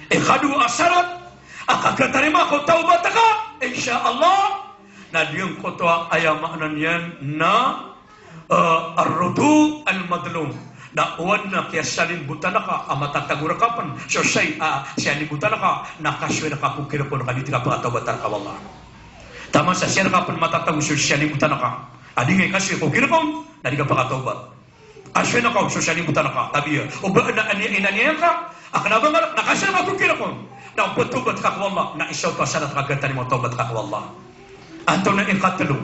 A: Kadu asarat, akagatarima ko taubat ka, insya Allah, na diyang kotwa aya maknanyan na arrudu al-madlum na uwan na kaya salin butanaka amatatagurakapan so siya ni butanaka nakaswe na kakukira po nakaditi ka pagkatawatar ka wallah tama sa siya nakapan matatago so siya ni butanaka adi ngay kaswe kukira po na di ka pagkatawatar aswe na ka so siya ni butanaka tabi o ba na inaniyan ka akanaba nga nakasya na kakukira po na patubat ka wallah na isaw pa sanat kagatan mo taubat ka wallah anto na ikatalo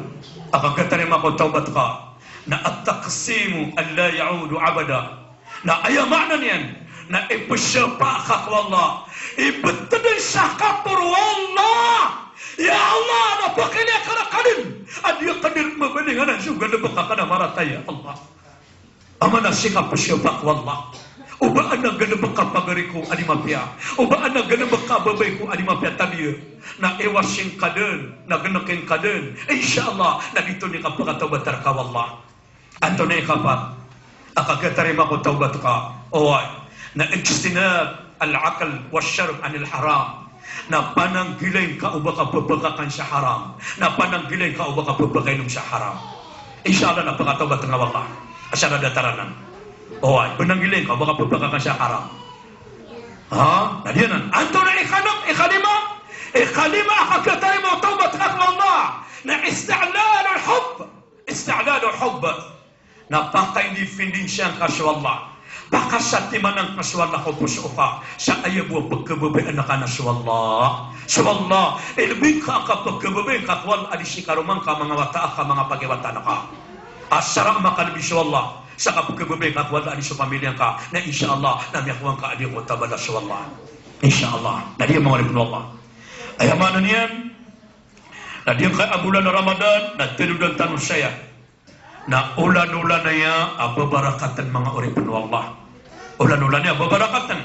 A: akagatan mo taubat ka na at-taqsimu an la ya'udu abada na aya makna niyan na ipasapa ka wallah ibatadan sa ka por wallah ya Allah na pakina karakadin adiya kadir mabalingan suga na bakakana marataya Allah amana sikap pasapa wallah uba ana gana baka pagariku adi mapia uba ana gana baka babaiku adi mapia tabiya na ewasing kaden na ganakin kaden insyaallah na dito ni kapagatabatar ka wallah Antone kapat akatarima ko taubat ka oy na ijtinab al-aql wasyarb anil haram na pananggiling ka uba ka pabakakan sa haram na pananggiling ka uba ka pabakainom sa haram insyaallah na pagkataubat nga wallah asana dataranan oy pananggiling ka uba ka pabakakan sa haram ha nadiyan antone ikhalima akatarima taubat ka wallah na istilal al-hubb na pakay di finding siyang kaswallah pakasati manang kaswallah ko pusuka sa ayabu pagkababay anak na swallah ilbing ka pagkababay kakwal adisi karumang ka mga wata ka mga pagiwata na ka asarang makalbi swallah sa pagkababay kakwal adisi pamilya ka na insyaallah na miyakwang ka adi ko tabala swallah insyaallah nadi mga ribun Allah ayamanan yan nadi ka bulan Ramadan na tinudan tanong saya na ulan-ulan na ya ababarakatan mga oripun wallah ulan-ulan ya ababarakatan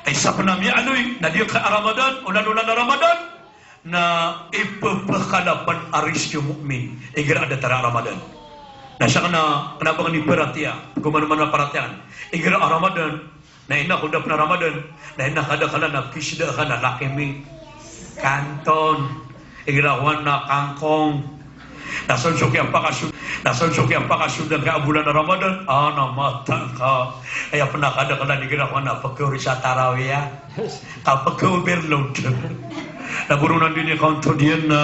A: ay sa panami anoy na diyo ka Ramadan ulan-ulan na Ramadan na ipapakalapan aris yung mu'min igira ada tara Ramadan na siya kenapa ni perhatian kumana-mana perhatian igira Ramadan na ina kudap na Ramadan na ina kada kala na kisda ka na lakimi kanton igira wana kangkong nasonsok yang pakasudan ka bulan Ramadan ana mata ka aya pernah kada dikira kana pagkauri sa tarawih ya kapag overload na burunan din kanto diyan na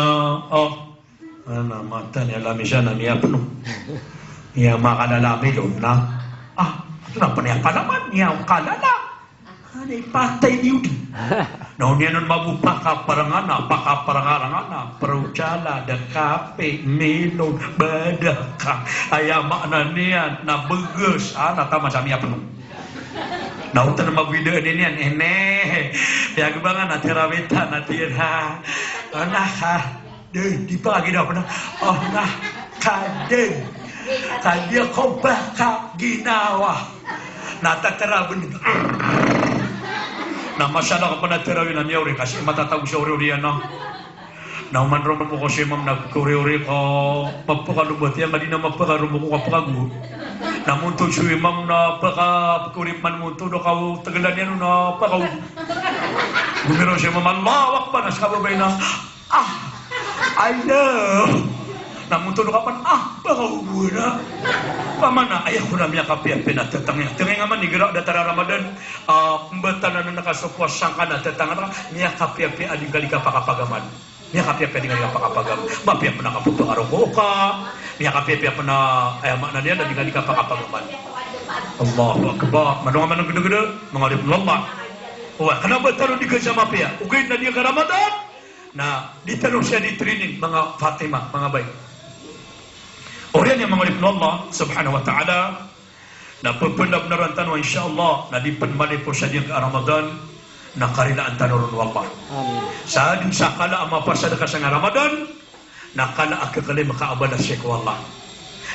A: ana mata ni alam siya na niya puno niya makalalami doon na ito na pa niya palaman niya kalala ani patay niyo din no niya nun mabupaka parangana perujala dan kape minum badaka aya makna niyan na beges na tama sa miya penuh na utan mabida niyan ya gebangan na terawita na tira di pagi dah pernah nah kaden kadia kobaka ginawa na tataraben na masyado ka pa na terawin na niya kasi matatag siya uri na umanroman mo ko siya mam nagkuri-uri ko magpakalubot yan mali na magpakarumo ko kapagagu na muntod siya mam na pagkurip man muntod o kaw tagalan yan na pakaw gumiro siya mam Allah wakpa na sa kababay na I love na muntod ka pan pakaw na pamana ayah ko na miya kapi-api na tetangnya tengah ngaman nigerak datara Ramadan mbatan na nakasopwa sangka na tetangnya miya kapi-api ading kali kapakapagaman miya kapi-api ading kali kapakapagaman mapi apa na kapupangarokoka miya kapi-api apa na makna dia ading kali kapakapagaman Allahu Akbar manong gede-gede mengalip Allah kenapa taruh di gajah mapi ya ugain na dia ke Ramadan nah ditaruh siya di training mga Fatimah mga baik orang yang mengalip Allah subhanahu wa ta'ala na benar-benar tanwa insyaallah na dipenmali po sa ke Ramadan na karilaan tanurun wallah sadin sakala ama pasada ka sa Ramadan na kala akakali makaabala siya ko wallah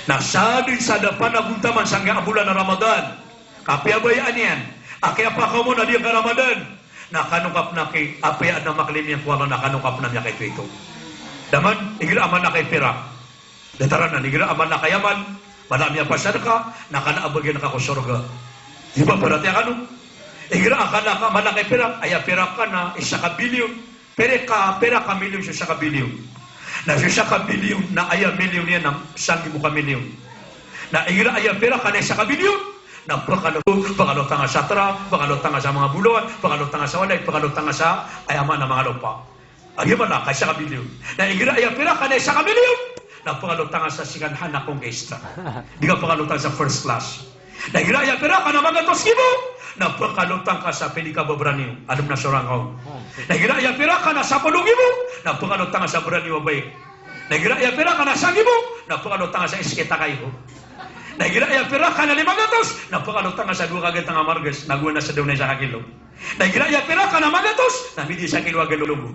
A: na sadin sada panabuntaman sa bulan Ramadan kapi abayaan yan aki apa kamu na dia ke Ramadan na kanungkap na kay api na maklim yang kuwala na kanungkap na niya kay ito daman igil aman na kay pira dataran na nigira aman na kayaman malami ang pasyar ka nakana abagyan ka ko surga di ba berarti ano igira akala ka malaki pera aya pera ka na isa ka bilyon pera ka milyon sa ka bilyon Na siya ka bilyon na aya milyon yan na sangi mo ka milyon. Na igira aya pera ka na siya ka bilyon. Na pakalutang sa tra, pakalutang sa mga buluan, pakalutang sa walay, pakalutang sa ayaman ng mga lupa. Agyan na, kaya siya ka bilyon. Na igira aya pera ka na siya ka milyon. Na pakalutang sa sikanhan na kong gesta. Di ka pakalutang sa first class. Na igira aya pera ka na mga toskibo. Na pakalutang ka sa pelika babraniw. Alam na sorang ko. Na igira aya pera ka na sa palungibo. Na pakalutang sa braniw baik. Na igira aya pera ka na sa gibo. Na pakalutang sa isketa kayo. Nagira ya pera kana 500, napakalutang sa 2 kagat nga margas, naguna sa daw na sa kilo. Nagira ya pera kana 500, nabidi sa kilo agad lugo.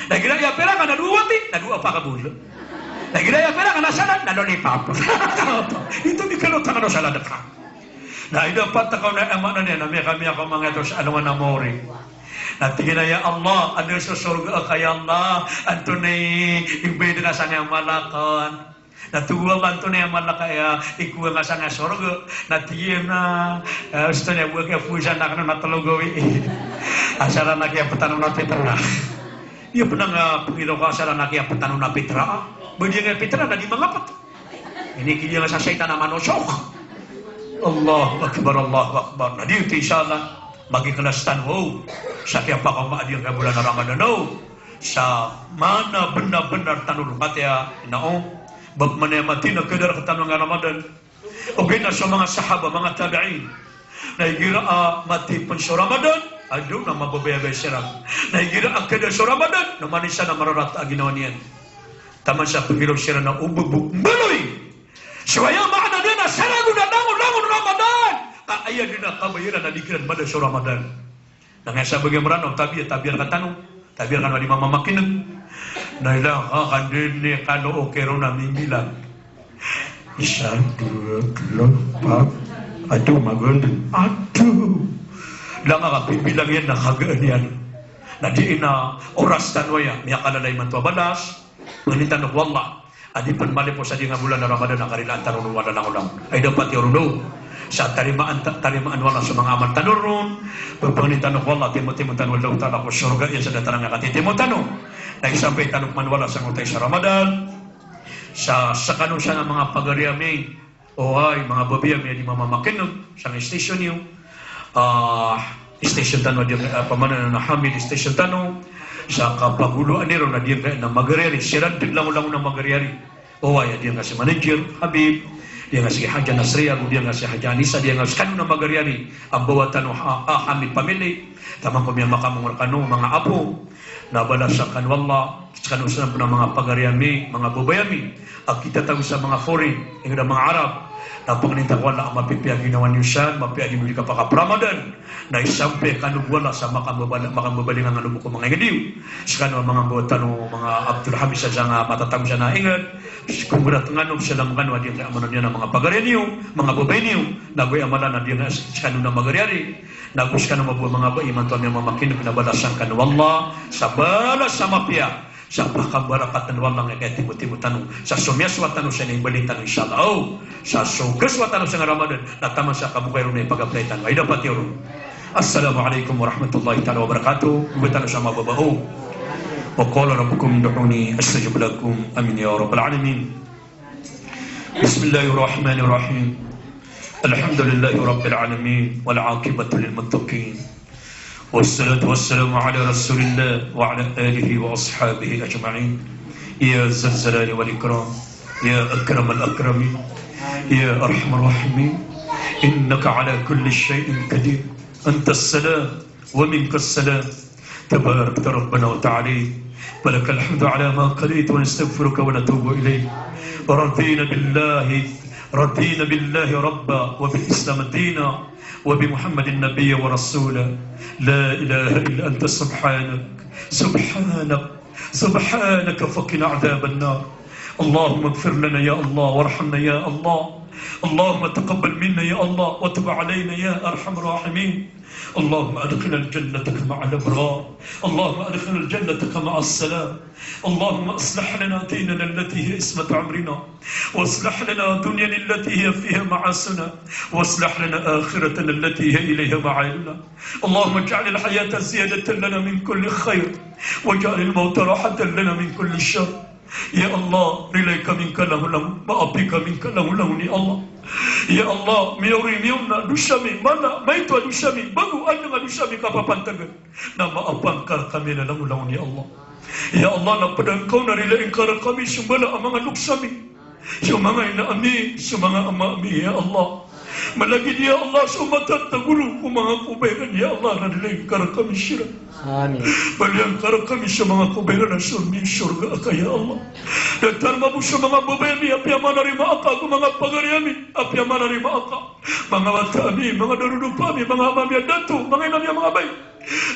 A: Nagira ya pera kana 2, nagua pa kabulo. Nagira ya pera kana sana, nalolipap. Itu dikalutang ano sa ladaka. Na dapat takaw na amana niya na kami ako mga to sa anuman na mori. Natingin na ya Allah, ano sa surga kaya Allah, anto na ibig na sa nga malakan. Natuwa bantu na yaman kaya ikuha nga sa nga sorgo natiyem na gusto niya buwa kaya fuja na ka na natalogowi asara na kaya patanong na Petra iya pa na nga pangilaw ka asara na kaya patanong na Petra bagi nga Petra na di mga pat ini kaya nga sa syaitan na manusok Allahu Akbar na di ito inshallah bagi kelastan sa kaya pa kang maadiyang ka bulan na Ramadan sa mana benar-benar tanong katya naong bab manayamati na kadar katanong nga Ramadan okay na sa mga sahaba, mga tabi'in naigira mati pun sa Ramadan ado na mababayagay siya naigira kadar sa Ramadan naman isa na mararat ginawa niyan taman sa pagiraw siya na ububuk baloy siwaya maana din na sarago na dangon Ramadan ayan din na kabayiran na dikiran pada sa Ramadan nang sa bagaimana tabiar katanong tabiar kan wali mamamakinan nailang kakandin ni kano okero na minggilan 1, 2, 3, 4 aduh magandang aduh lang bilang yan nakagaan yan na di na oras tanwaya miya kalalay man to balas nganitan ng wala adipan mali po sa di nga bulan na Ramadan na karilaan tanong wala lang ulang ay dapat yung sa tarimaan wala sa mga aman tanong pagpangitan ng wala timo-timo wala utala ko surga yan sa datarang nga katitimo tanong na isabay tanong manwala sa ngutay sa Ramadan sa kanong siya ng mga pagariyami o ay mga babiyami di mamamakinog sa station niyo station tanong di pamanan na hamid station tanong sa kapaguluan niro na di na magariyari siran lang ng magariyari o ay di nga si manager Habib dia nga si Haja Nasriya dia nga si Haja Anisa dia nga si kanong na magariyari ang bawatan Hamid pamili tamang kumiyang makamong kanong mga apo nabala sa kanwala kanusan po ng mga pagariyami, mga bubayami at kita tayo sa mga foreign yung mga Arab na panginintang wala ang mapipiyag ginawa niyo siya mapipiyag niyo ka Ramadan na isampe kanugwala sa makambabalingan ng ko mga ngadiw sa kanwa mga buwatan mga Abdul Hamid sa nga matatang siya na ingat kung murat nganong sila mga kanwa diyan amanon niya ng mga pagaryan niyo mga bubay niyo nagoy amalan na diyan sa kanong na magaryari nagus ka na mabuha mga baiman to ang mamakinig na balasan kanwa Allah sa balas sa mapya sa pakabarakat ng walang nga timo-timo tanong sa sumyaswa tanong sa nang balita ng inshallah sa sugaswa tanong sa Ramadan natama sa kabukay ron na pag-apply tanong ay dapat yun assalamualaikum warahmatullahi ta'ala wabarakatuh butan sa mababao wa qala rabbukum du'uni astajib lakum amin ya rabbal alamin bismillahirrahmanirrahim alhamdulillahi rabbil alamin wal aqibatu lil muttaqin والصلاة والسلام على رسول الله وعلى آله وأصحابه أجمعين يا ذا الجلال والإكرام يا أكرم الأكرمين يا أرحم الراحمين إنك على كل شيء قدير أنت السلام ومنك السلام تبارك ربنا وتعالى ولك الحمد على ما قضيت ونستغفرك ونتوب إليك رضينا بالله ربا وبالإسلام دينا وبمحمد النبي ورسوله لا إله إلا أنت سبحانك فقنا عذاب النار اللهم اغفر لنا يا الله وارحمنا يا الله اللهم تقبل منا يا الله وتب علينا يا أرحم الراحمين اللهم أدخلنا الجنة مع الأبرار اللهم أدخلنا الجنة مع السلام اللهم أصلح لنا ديننا التي هي اسمة عمرنا واصلح لنا دنيانا التي هي فيها معاشنا واصلح لنا آخرتنا التي هي إليها معادنا اللهم اجعل الحياة زيادة لنا من كل خير واجعل الموت راحة لنا من كل شر Ya Allah, rilai kami kalang-ulang, maapi kami kalang-ulang ni Allah. Ya Allah, miori miuna dusami mana maitu dusami bagu anu dusami kapapantagan. Na maafan kami lalang-ulang ni Allah. Ya Allah, na padang kau na rilai kami sumbala amang luksami. Sumanga ina ami, sumanga ama ami ya Allah. Malagi ya Allah sumatan tagulu kumanga kubairan ya Allah na rilai kami syirah.
B: Amin.
A: Baliang kami sa mga kubera na surga ka ya Allah. Dan tarmabu sa mga babayi api manarima aka kung mga pagariami api manarima aka. Mga watami, mga darudupami, mga amami datu, mga inami mga bay.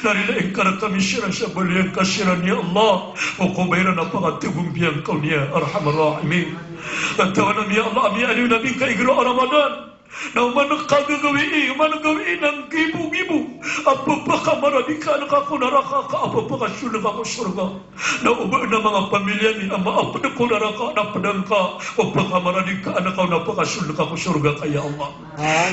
A: Narilaing kami sira sa baliang kasiran ya Allah. O kubera na pangatigumbiyang kau niya arhamar rahimin. Dan tawanan ya Allah ami aliw nabi ka igro Ramadan. Na managkagagawiin, managawiin ng gibu-gibu. Apa pa ka maradika na kako naraka ka, apa pa ka sulag ako surga. Na uba na mga pamilya ni ama, apa na ko naraka, napadang ka, apa ka maradika na ka, napakasulag ako surga kaya Allah.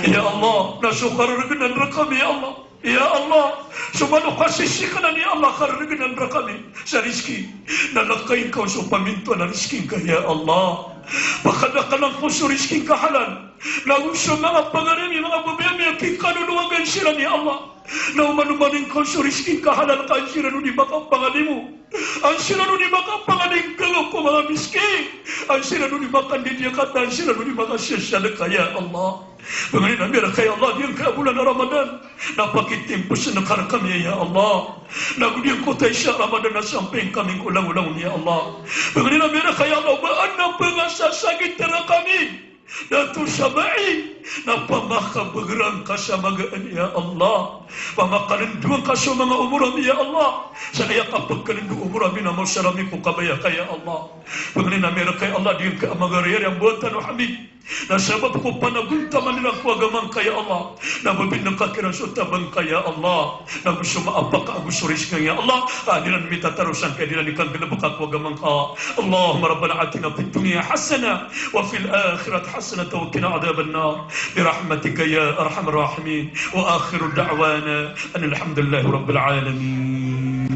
A: Ya Allah, nasukaraganan na kami ya Allah. Ya Allah, sumano kasisikanan ni Allah karaganan na kami sa rizki. Nalakay ka sa paminto na rizki ka ya Allah. Pakadakalang ko sa rizki kahalan. Lagu sa mga pangarami, mga babayami, ang kikanunuwagan sila ni Allah. Na umanumanin ko sa rizki kahalan ka, ang sila nun ibakang pangalimu. Ang sila nun ibakang pangaling kagaw ko mga miskin. Ang sila nun ibakang didiyakat, ang sila nun ibakang siyasyala kaya Allah. Penganin amira kaya Allah dia ke bulan Ramadan. Napakitim pesan negara kami ya Allah. Nagu dia kota isyak Ramadan sampai kami ulang-ulang ya Allah. Penganin amira kaya Allah beana pengasa sakit tera kami. Datu Sabai napa maka bergerang kasamagaan ya Allah. Pamakalan dua kaso mga umuram ya Allah. Saya kapagkalan dua umuram nama sarami ko kabaya kaya Allah. Penganin amira kaya Allah dia ke amagarir yang buatan Hamid. Na sebab ko panagunta manilang ko agamang kaya Allah. Na babin ng kakiran sa tabang kaya Allah. Na gusto maapa ka agusuris ka ya Allah. Adilan mita tarusan kaya dilan ikan bilabaka ko agamang ka. Allahumma rabbana atina fid dunya hasana wa fil akhirat hasana wa qina adhaban nar. Birahmatika ya arhamar rahimin. Wa akhiru da'wana alhamdulillahi rabbil alamin.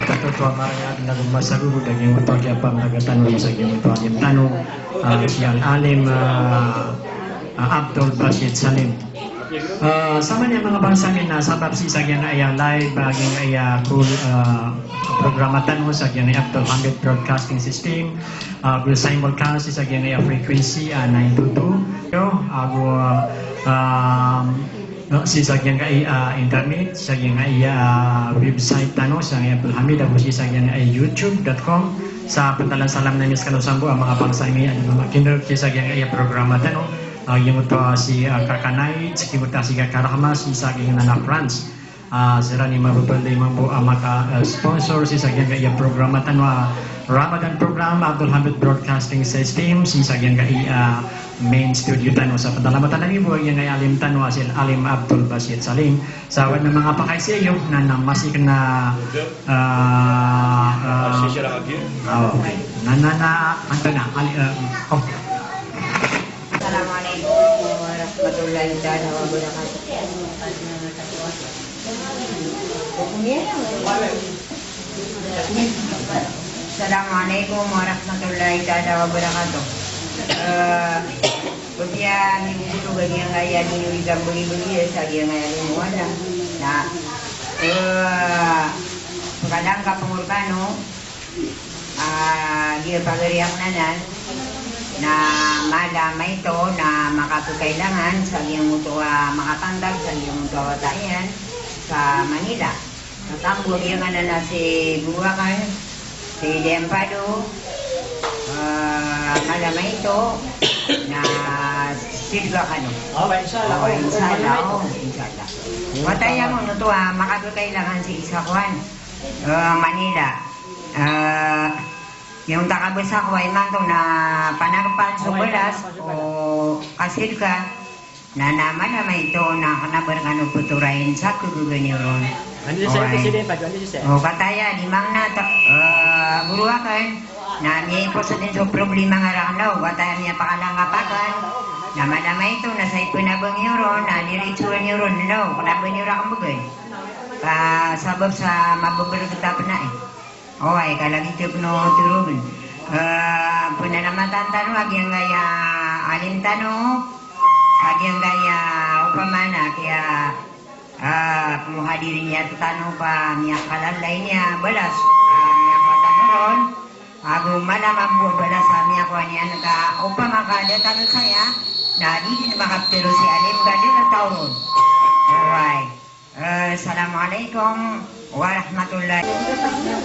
B: Katutua Maria nagmasagugo daging utang pang nagatanong sa giyong tuwang tanong si Al-Alim Abdul Bashid Salim. Sama niya mga bangsamin na sabab si sa giyang ay live baging ay cool programa tanong sa giyang Abdul Hamid Broadcasting System. Will simulcast sa giyang ay frequency 922. Ako si sagyan ay internet, sagyan ay website tano sa Abdul Hamid, ako si sagyan ay youtube.com. Sa pantalan salam na mis kanusambo ang mga pangsami at mga kinder si sagyan ay programa tano. Yung ito si Kakanay, si Kimuta si Kakarahma, si sagyan na France. Sira ni mababali mambo maka sponsor si sagyan ay programa tano. Ramadan program Abdul Hamid Broadcasting System si sagyan ay main studio tano sa padalamatan ng ibo yung ay alim tano asil Alim Abdul Bashid Salim sa wad ng mga pakaysayo na namasik na okay anta na
C: Assalamualaikum warahmatullahi wabarakatuh. Assalamualaikum warahmatullahi wabarakatuh. Kemudian ibu bagian gaya ini juga beli-beli ya saya gaya limuana. Nah, kadang kapungurkano, dia pagariak nanan, na madamay ito na makapagkailangan sa iyong mutuwa makatandag sa iyong mutuwa tayan sa Manila. Natambog yung na si Buwakan, si Dempado, madamay ito na silga kano.
B: inshallah.
C: Inshallah. Mataya mo mutuwa makapagkailangan si Isakwan, Manila. Yung takabasa ko ay manto na panagpan sa balas o kasil ka na naman na may ito na kanabarkano puturain sa kuguganiron. O kataya, limang na buruakan na niya po sa din so problema nga ranaw. Kataya niya pakalangapakan na madama ito na sa ipunabang yuron na nirituan yuron no, kanabang yuron kang bagay. Sabab sa mababalagtap na Oy, kalau gitu no turun. Penyelamatan tanu lagi yang gaya alim tanu, lagi yang gaya upamana kaya muhadirinya tanu pa miyak halal lainnya belas miyak tanu aku mana mampu belas miyak wanian ka upama ka ada tanu saya, nah di makapiro si alim gadi na taurun. Oy, assalamualaikum warahmatullahi wabarakatuh.